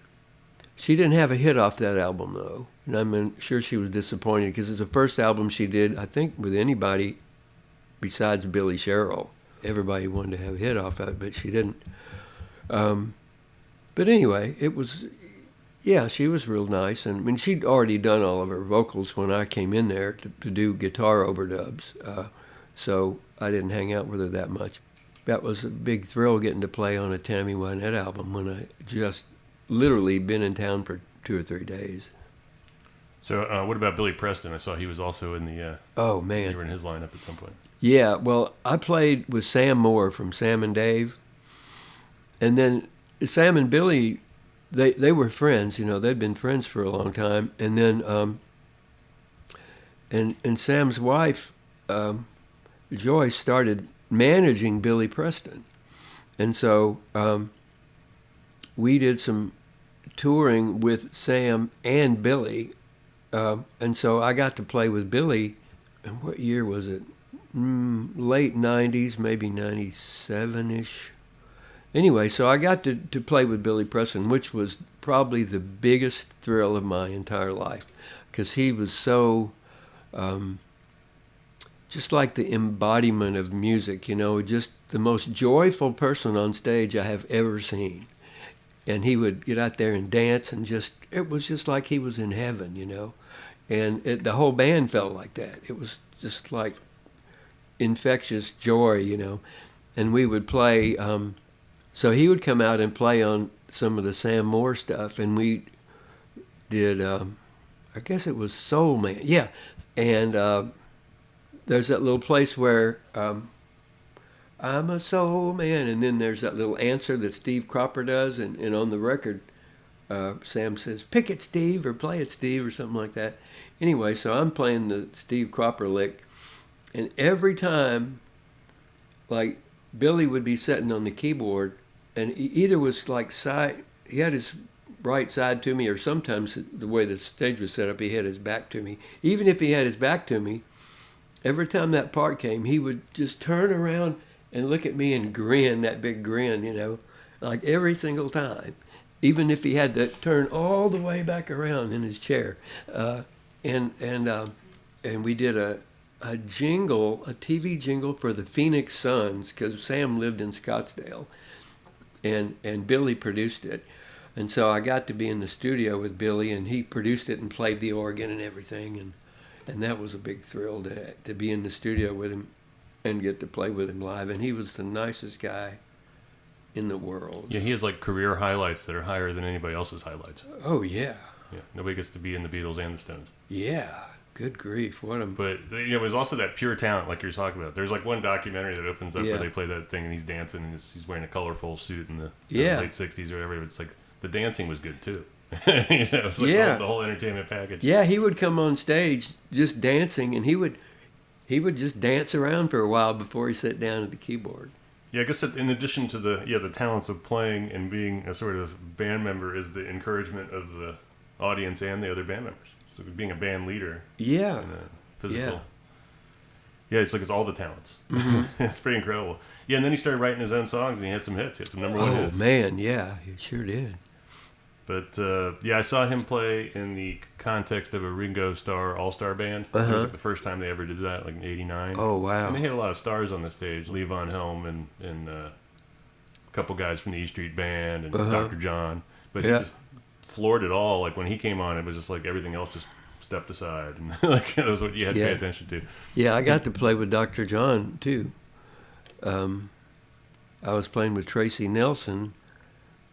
she didn't have a hit off that album, though. And I'm sure she was disappointed, because it's the first album she did, I think, with anybody besides Billy Sherrill. Everybody wanted to have a hit off of it, but she didn't. But anyway, it was, she was real nice. And I mean, she'd already done all of her vocals when I came in there to do guitar overdubs. So I didn't hang out with her that much. That was a big thrill, getting to play on a Tammy Wynette album when I just literally been in town for 2 or 3 days. So what about Billy Preston? I saw he was also in the... oh, man. You were in his lineup at some point. Yeah, well, I played with Sam Moore from Sam and Dave. And then Sam and Billy, they were friends, they'd been friends for a long time. And then and Sam's wife, Joyce, started managing Billy Preston. And so we did some touring with Sam and Billy. And so I got to play with Billy, and what year was it? Late 90s, maybe 97-ish. Anyway, so I got to play with Billy Preston, which was probably the biggest thrill of my entire life, because he was so... just like the embodiment of music, just the most joyful person on stage I have ever seen. And he would get out there and dance, and it was just like he was in heaven, And the whole band felt like that. It was just like infectious joy, And we would play, so he would come out and play on some of the Sam Moore stuff, and we did, I guess it was Soul Man. Yeah, and... there's that little place where I'm a soul man, and then there's that little answer that Steve Cropper does, and on the record, Sam says, "Pick it, Steve," or "Play it, Steve," or something like that. Anyway, so I'm playing the Steve Cropper lick, and every time, like, Billy would be sitting on the keyboard, and he either was like he had his right side to me, or sometimes the way the stage was set up, he had his back to me. Even if he had his back to me, every time that part came, he would just turn around and look at me and grin, that big grin, like every single time, even if he had to turn all the way back around in his chair. And we did a TV jingle for the Phoenix Suns, because Sam lived in Scottsdale, and Billy produced it. And so I got to be in the studio with Billy, and he produced it and played the organ and everything, and that was a big thrill to be in the studio with him and get to play with him live. And he was the nicest guy in the world. Yeah, he has like career highlights that are higher than anybody else's highlights. Oh, yeah. Yeah, nobody gets to be in the Beatles and the Stones. Yeah, good grief, what a... But it was also that pure talent, like you're talking about. There's like one documentary that opens up where they play that thing and he's dancing and he's wearing a colorful suit in the late '60s or whatever. It's like the dancing was good too. It was like the whole entertainment package. Yeah, he would come on stage just dancing, and he would just dance around for a while before he sat down at the keyboard. Yeah, I guess that in addition to the talents of playing and being a sort of band member is the encouragement of the audience and the other band members. So being a band leader. Yeah. And physical. Yeah, it's like it's all the talents. Mm-hmm. It's pretty incredible. Yeah, and then he started writing his own songs and he had some hits. He had some number one hits. Oh, man, yeah, he sure did. But, I saw him play in the context of a Ringo Starr all-star band. It was like the first time they ever did that, like in '89. Oh, wow. And they had a lot of stars on the stage. Lee Von Helm and a couple guys from the E Street Band and Dr. John. But he just floored it all. Like when he came on, it was just like everything else just stepped aside. And like that was what you had to pay attention to. Yeah, I got to play with Dr. John, too. I was playing with Tracy Nelson,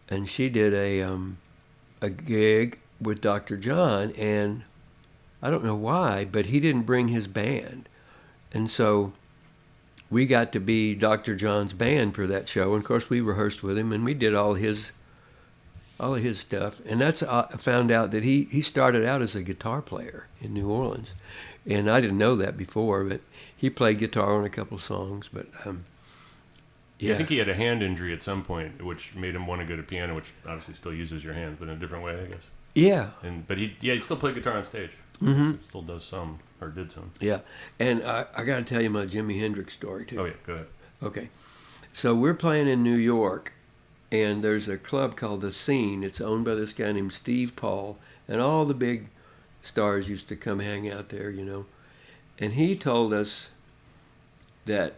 and she did a gig with Dr. John, and I don't know why, but he didn't bring his band. And so we got to be Dr. John's band for that show. And of course we rehearsed with him, and we did all of his stuff. And that's I found out that he started out as a guitar player in New Orleans. And I didn't know that before, but he played guitar on a couple songs. But I think he had a hand injury at some point, which made him want to go to piano, which obviously still uses your hands, but in a different way, I guess. Yeah. But he still played guitar on stage. Mm-hmm. He still does some, or did some. Yeah. And I got to tell you my Jimi Hendrix story, too. Oh, yeah, go ahead. Okay. So we're playing in New York, and there's a club called The Scene. It's owned by this guy named Steve Paul, and all the big stars used to come hang out there, you know. And he told us that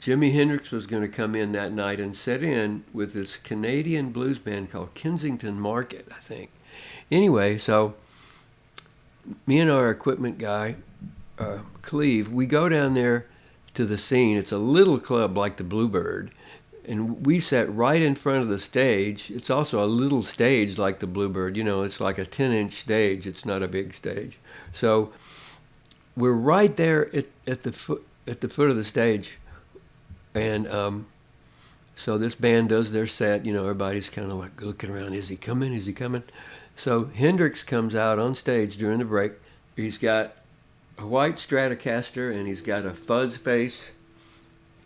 Jimi Hendrix was going to come in that night and sit in with this Canadian blues band called Kensington Market, I think. Anyway, so me and our equipment guy, Cleve, we go down there to The Scene. It's a little club like the Bluebird, and we sat right in front of the stage. It's also a little stage like the Bluebird. You know, it's like a 10-inch stage. It's not a big stage. So we're right there at the foot of the stage. And so this band does their set. You know, everybody's kind of like looking around. Is he coming? Is he coming? So Hendrix comes out on stage during the break. He's got a white Stratocaster, and he's got a fuzz face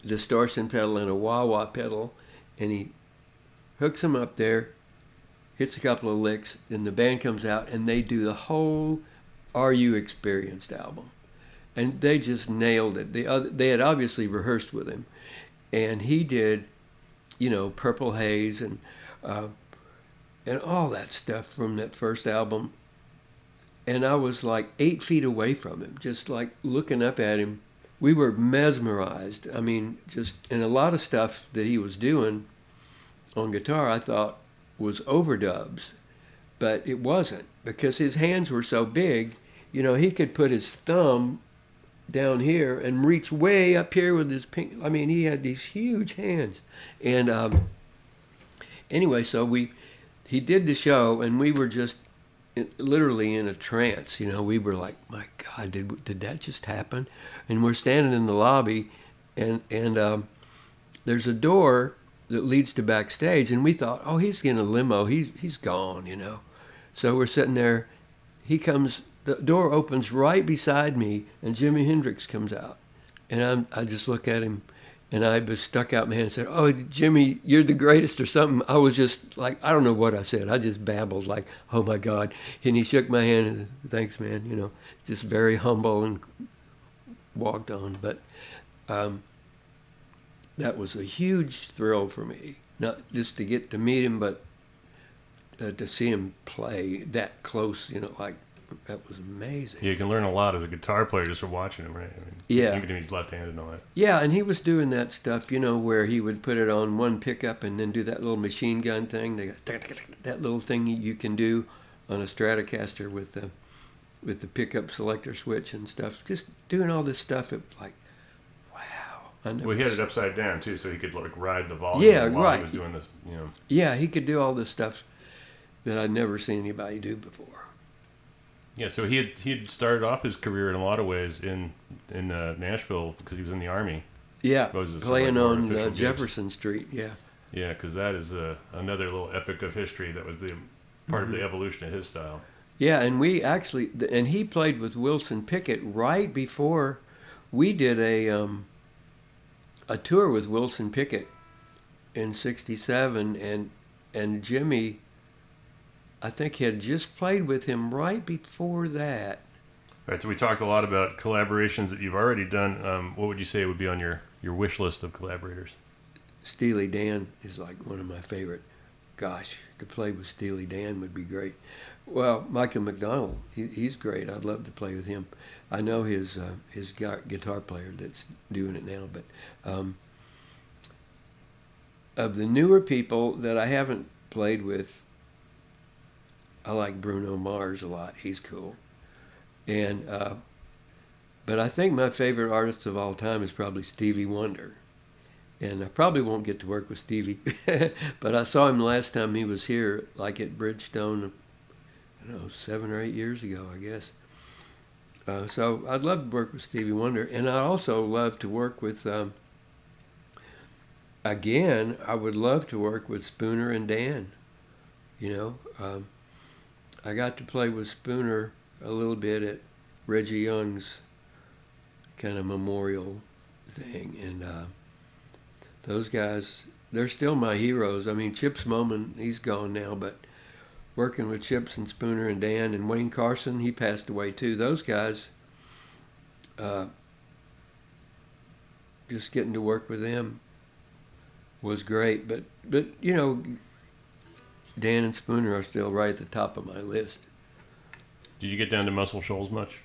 distortion pedal and a wah-wah pedal. And he hooks them up there, hits a couple of licks, and the band comes out, and they do the whole Are You Experienced album. And they just nailed it. They had obviously rehearsed with him. And he did, you know, Purple Haze and all that stuff from that first album. And I was like 8 feet away from him, just like looking up at him. We were mesmerized. I mean, and a lot of stuff that he was doing on guitar I thought was overdubs, but it wasn't, because his hands were so big. You know, he could put his thumb down here and reach way up here with his pink. I mean, he had these huge hands. And anyway, so he did the show, and we were just literally in a trance. You know, we were like, my God, did that just happen? And we're standing in the lobby, and there's a door that leads to backstage, and we thought, oh, he's getting a limo. He's gone, you know. So we're sitting there. He comes. The door opens right beside me, and Jimi Hendrix comes out. And I just look at him, and I just stuck out my hand and said, oh, Jimmy, you're the greatest, or something. I was just like, I don't know what I said. I just babbled like, oh, my God. And he shook my hand and said, thanks, man, you know, just very humble, and walked on. But that was a huge thrill for me, not just to get to meet him, but to see him play that close, you know, like That was amazing. Yeah, you can learn a lot as a guitar player just from watching him, right? I mean, Yeah. even if he's left-handed and all that. Yeah, and he was doing that stuff, where he would put it on one pickup and then do that little machine gun thing. That little thing you can do on a Stratocaster with the pickup selector switch and stuff. Just doing all this stuff, it was like, wow. Well, he had it upside down too, so he could like ride the volume while he was doing this. Yeah, he could do all this stuff that I'd never seen anybody do before. Yeah, so he had started off his career in a lot of ways in Nashville because he was in the Army. Yeah, playing on Jefferson Street. Yeah. Yeah, because that is another little epic of history. That was the part of the evolution of his style. Yeah, and he played with Wilson Pickett right before we did a tour with Wilson Pickett in '67, and Jimmy, I think, had just played with him right before that. All right, so we talked a lot about collaborations that you've already done. What would you say would be on your wish list of collaborators? Steely Dan is like one of my favorite. Gosh, to play with Steely Dan would be great. Well, Michael McDonald, he's great. I'd love to play with him. I know his guitar player that's doing it now, but of the newer people that I haven't played with, I like Bruno Mars a lot. He's cool. And but I think my favorite artist of all time is probably Stevie Wonder. And I probably won't get to work with Stevie, but I saw him the last time he was here, like at Bridgestone, I don't know, 7 or 8 years ago, I guess. So I'd love to work with Stevie Wonder. And I also love to work with, again, I would love to work with Spooner and Dan. I got to play with Spooner a little bit at Reggie Young's kind of memorial thing. And those guys, they're still my heroes. I mean, Chips Moman, he's gone now, but working with Chips and Spooner and Dan and Wayne Carson, he passed away too. Those guys, just getting to work with them was great. But Dan and Spooner are still right at the top of my list. Did you get down to Muscle Shoals much,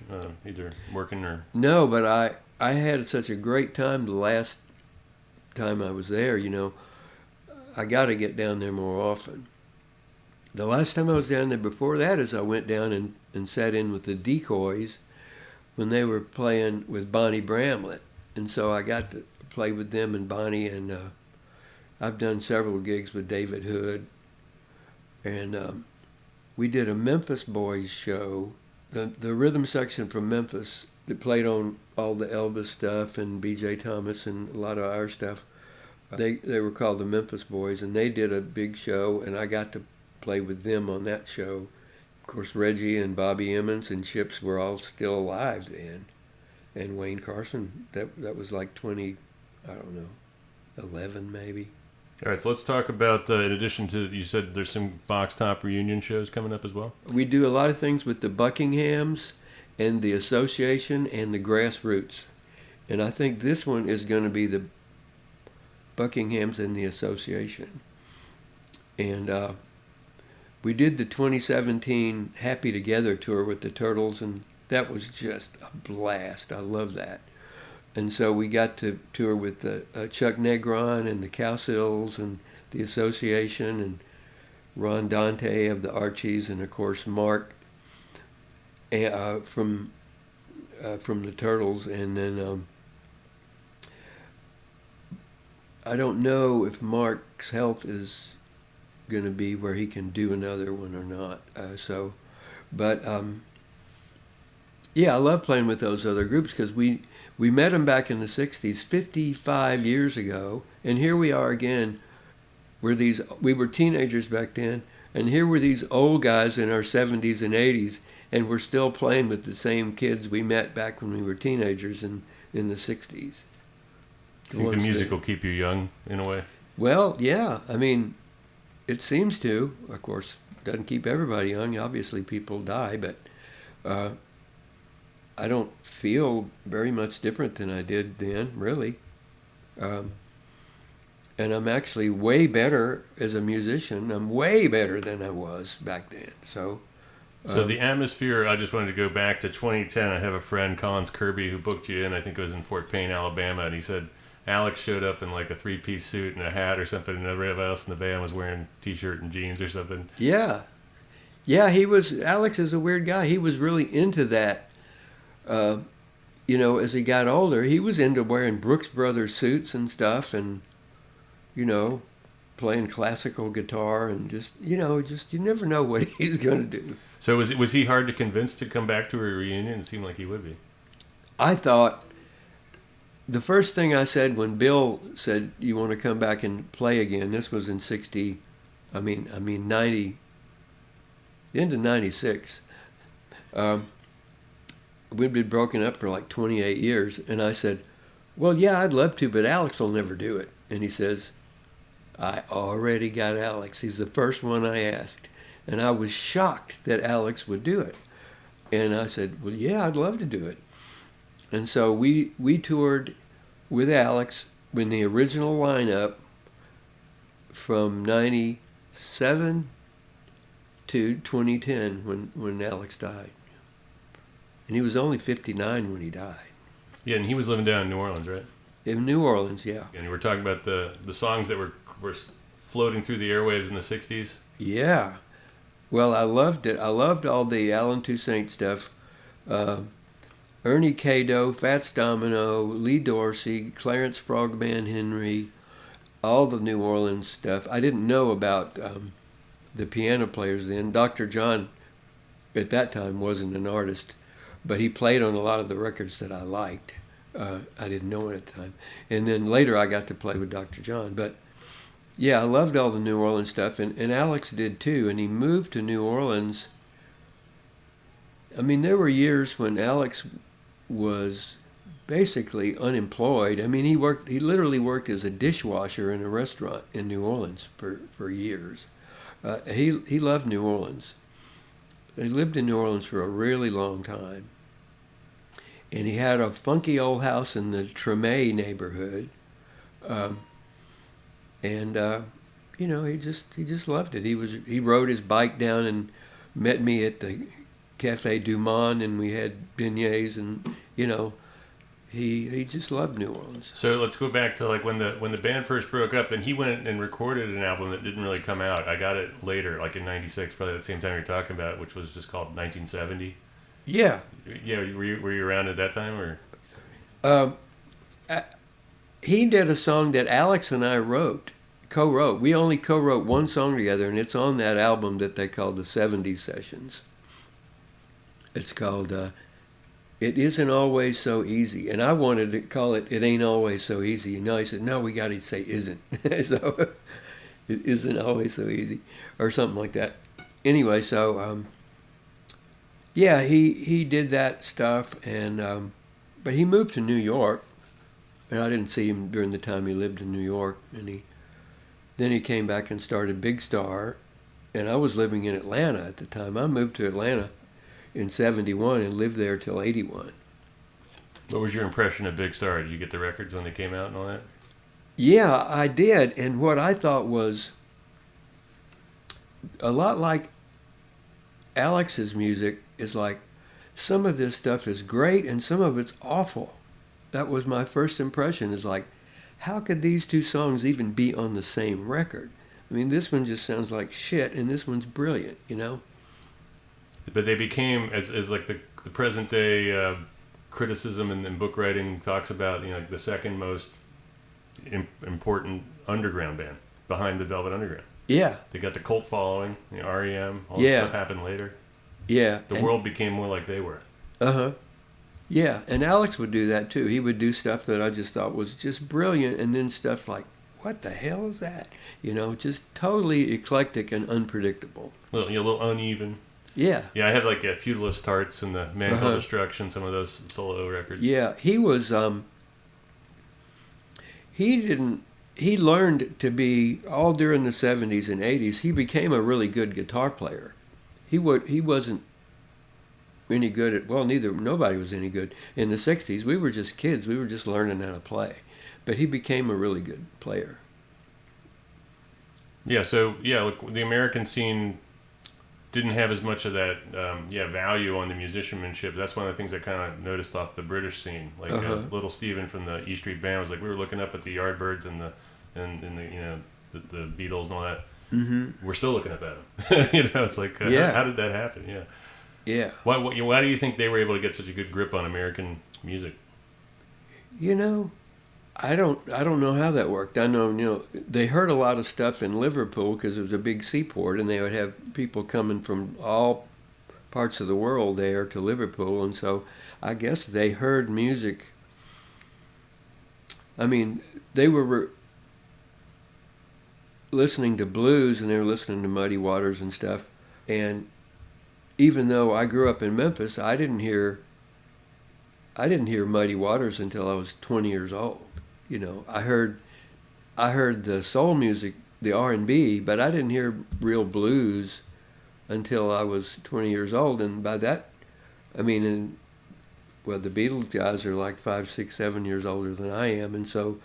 either working or? No, but I had such a great time the last time I was there. I got to get down there more often. The last time I was down there before that is I went down and sat in with the Decoys when they were playing with Bonnie Bramlett. And so I got to play with them and Bonnie, and I've done several gigs with David Hood. And we did a Memphis Boys show, the rhythm section from Memphis that played on all the Elvis stuff and B.J. Thomas and a lot of our stuff. They were called the Memphis Boys, and they did a big show, and I got to play with them on that show. Of course, Reggie and Bobby Emmons and Chips were all still alive then, and Wayne Carson. That was like 11 maybe. All right, so let's talk about, in addition to, you said there's some Fox Top reunion shows coming up as well? We do a lot of things with the Buckinghams and the Association and the Grassroots. And I think this one is going to be the Buckinghams and the Association. And we did the 2017 Happy Together tour with the Turtles, and that was just a blast. I love that. And so we got to tour with Chuck Negron and the Cowsills and the Association and Ron Dante of the Archies, and of course Mark from the Turtles. And then I don't know if Mark's health is going to be where he can do another one or not. Yeah, I love playing with those other groups because we met them back in the 60s, 55 years ago, and here we are again. We were teenagers back then, and here were these old guys in our 70s and 80s, and we're still playing with the same kids we met back when we were teenagers in the 60s. Do you think the music will keep you young, in a way? Well, yeah. I mean, it seems to. Of course, it doesn't keep everybody young. Obviously, people die, but I don't feel very much different than I did then, really. And I'm actually way better as a musician. I'm way better than I was back then. So So the atmosphere, I just wanted to go back to 2010. I have a friend, Collins Kirby, who booked you in. I think it was in Fort Payne, Alabama, and he said Alex showed up in like a 3-piece suit and a hat or something, and everybody else in the band was wearing t-shirt and jeans or something. Yeah. Yeah, Alex is a weird guy. He was really into that. As he got older, he was into wearing Brooks Brothers suits and stuff and, playing classical guitar and just you never know what he's going to do. So was he hard to convince to come back to a reunion? It seemed like he would be. I thought the first thing I said when Bill said, "You want to come back and play again?" This was in 90, into 96. We'd been broken up for like 28 years, and I said, "Well, yeah, I'd love to, but Alex will never do it." And he says, "I already got Alex. He's the first one I asked." And I was shocked that Alex would do it. And I said, "Well, yeah, I'd love to do it." And so we toured with Alex in the original lineup from 97 to 2010 when Alex died. And he was only 59 when he died. Yeah, and he was living down in New Orleans, right? In New Orleans, yeah. And you were talking about the songs that were floating through the airwaves in the 60s? Yeah. Well, I loved it. I loved all the Alan Toussaint stuff. Ernie Cado, Fats Domino, Lee Dorsey, Clarence Frogman Henry, all the New Orleans stuff. I didn't know about the piano players then. Dr. John, at that time, wasn't an artist, but he played on a lot of the records that I liked. I didn't know it at the time. And then later I got to play with Dr. John. But yeah, I loved all the New Orleans stuff, and Alex did too. And he moved to New Orleans. I mean, there were years when Alex was basically unemployed. I mean, he literally worked as a dishwasher in a restaurant in New Orleans for years. He loved New Orleans. He lived in New Orleans for a really long time. And he had a funky old house in the Tremé neighborhood. He just loved it. He rode his bike down and met me at the Café Du Monde, and we had beignets, and he just loved New Orleans. So let's go back to like when the band first broke up. Then he went and recorded an album that didn't really come out. I got it later, like in '96, probably the same time you're talking about, which was just called 1970. Yeah. Yeah. Were you around at that time or? He did a song that Alex and I co-wrote. We only co-wrote one song together, and it's on that album that they called the 70s Sessions. It's called It Isn't Always So Easy. And I wanted to call it It Ain't Always So Easy. And he said, no, we got to say isn't. So it isn't always so easy, or something like that. Anyway, so yeah, he did that stuff, and but he moved to New York, and I didn't see him during the time he lived in New York. And then he came back and started Big Star, and I was living in Atlanta at the time. I moved to Atlanta in 71 and lived there till 81. What was your impression of Big Star? Did you get the records when they came out and all that? Yeah, I did. And what I thought was a lot like Alex's music is like some of this stuff is great and some of it's awful. That was my first impression, is like, how could these two songs even be on the same record? I mean, this one just sounds like shit and this one's brilliant, But they became, as like the present day criticism and book writing talks about, like the second most important underground band behind the Velvet Underground. Yeah. They got the cult following, REM, all this stuff happened later. Yeah. The world became more like they were. Uh-huh. Yeah, and Alex would do that too. He would do stuff that I just thought was just brilliant, and then stuff like, what the hell is that? Just totally eclectic and unpredictable. A little uneven. Yeah. Yeah, I had like Feudalist Hearts and the Man Called Destruction, some of those solo records. Yeah, he was, he learned to be, all during the 70s and 80s, he became a really good guitar player. He wasn't any good at, nobody was any good. In the 60s, we were just kids. We were just learning how to play. But he became a really good player. Yeah, so, look, the American scene didn't have as much of that value on the musicianship. That's one of the things I kind of noticed off the British scene. Like Little Steven from the E Street Band was like, we were looking up at the Yardbirds and the Beatles and all that. Mm-hmm. We're still looking up at them. It's like how did that happen? Yeah. Why do you think they were able to get such a good grip on American music? I don't know how that worked. I know, they heard a lot of stuff in Liverpool because it was a big seaport, and they would have people coming from all parts of the world there to Liverpool, and so I guess they heard music. I mean, they were listening to blues, and they were listening to Muddy Waters and stuff, and even though I grew up in Memphis, I didn't hear Muddy Waters until I was 20 years old. I heard the soul music, the R&B, but I didn't hear real blues until I was 20 years old. And by that, the Beatles guys are like 5, 6, 7 years older than I am, and so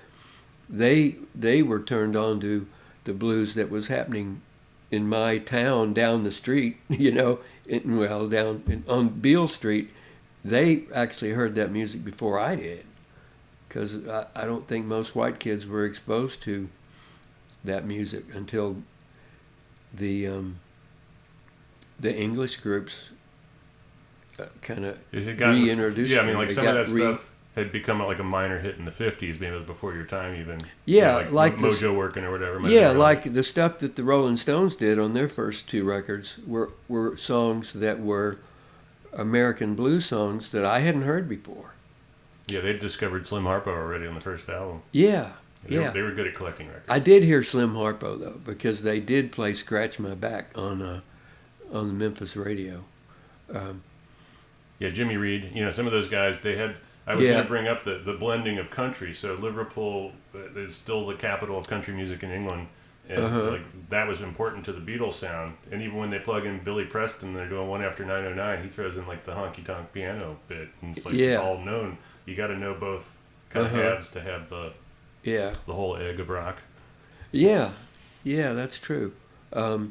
they were turned on to the blues that was happening in my town down the street. On Beale Street. They actually heard that music before I did, because I don't think most white kids were exposed to that music until the English groups kind of reintroduced it. Yeah, like some of that stuff had become like a minor hit in the 50s, maybe it was before your time even. Yeah, like Mojo Working or whatever. Like the stuff that the Rolling Stones did on their first 2 records were songs that were American blues songs that I hadn't heard before. Yeah, they'd discovered Slim Harpo already on the first album. Yeah, They were good at collecting records. I did hear Slim Harpo, though, because they did play Scratch My Back on the Memphis radio. Jimmy Reed, some of those guys, they had... I was going to bring up the blending of country. So Liverpool is still the capital of country music in England. And that was important to the Beatles sound. And even when they plug in Billy Preston, they're doing One After 909, he throws in like the honky-tonk piano bit. And it's like it's all known. You got to know both kind of halves to have the whole egg of rock. Yeah, that's true. They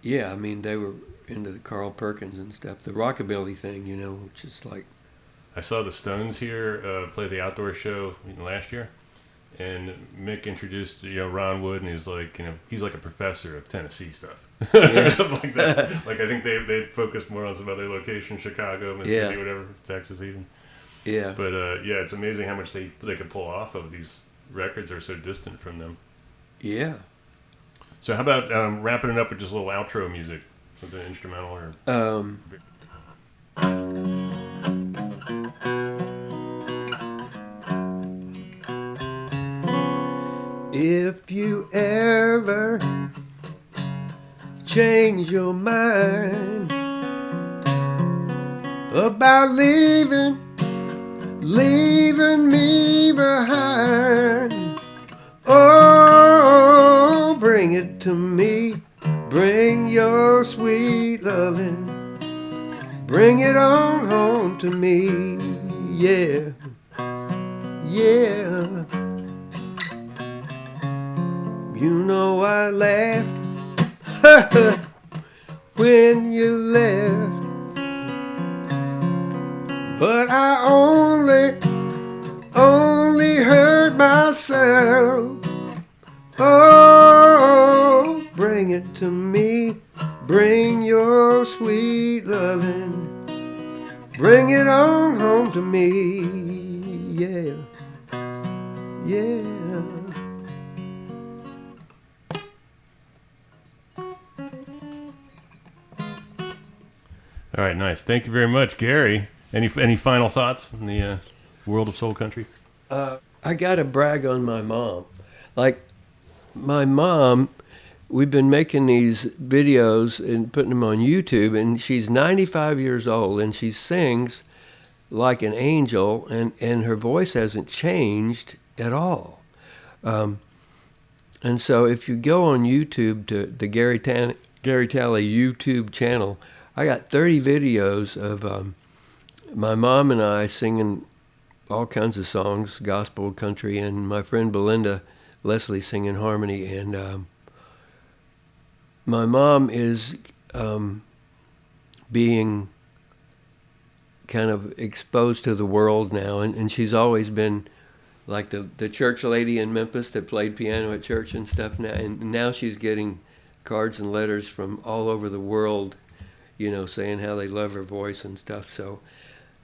were into the Carl Perkins and stuff. The rockabilly thing, which is like... I saw the Stones here play the outdoor show last year, and Mick introduced Ron Wood, and he's like a professor of Tennessee stuff or something like that. Like I think they focused more on some other locations, Chicago, Mississippi, whatever, Texas even. Yeah. But it's amazing how much they could pull off of these records that are so distant from them. Yeah. So how about wrapping it up with just a little outro music, something instrumental or. If you ever change your mind about leaving me behind, oh, bring it to me, bring your sweet loving, bring it on home to me, yeah. I laughed when you left, but I only hurt myself. Oh, bring it to me, bring your sweet loving, bring it on home to me, yeah. All right, nice. Thank you very much, Gary. Any final thoughts in the world of soul country? I got to brag on my mom. Like, my mom, we've been making these videos and putting them on YouTube, and she's 95 years old, and she sings like an angel, and her voice hasn't changed at all. And so if you go on YouTube to the Gary Talley YouTube channel, I got 30 videos of my mom and I singing all kinds of songs, gospel, country, and my friend Belinda Leslie singing harmony. And my mom is being kind of exposed to the world now, and she's always been like the church lady in Memphis that played piano at church and stuff now, and now she's getting cards and letters from all over the world, you know, saying how they love her voice and stuff. So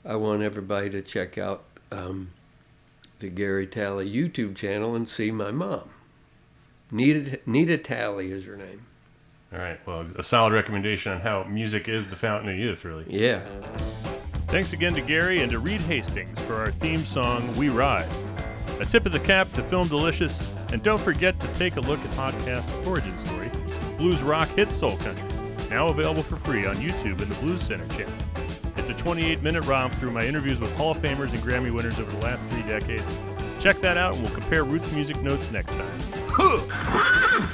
I want everybody to check out the Gary Talley YouTube channel and see my mom. Nita Talley is her name. All right, well, a solid recommendation on how music is the fountain of youth, really. Yeah. Thanks again to Gary and to Reed Hastings for our theme song, We Ride. A tip of the cap to Film Delicious, and don't forget to take a look at podcast Origin Story, blues rock hit Soul Country, now available for free on YouTube in the Blues Center channel. It's a 28-minute romp through my interviews with Hall of Famers and Grammy winners over the last 3 decades. Check that out, and we'll compare roots music notes next time.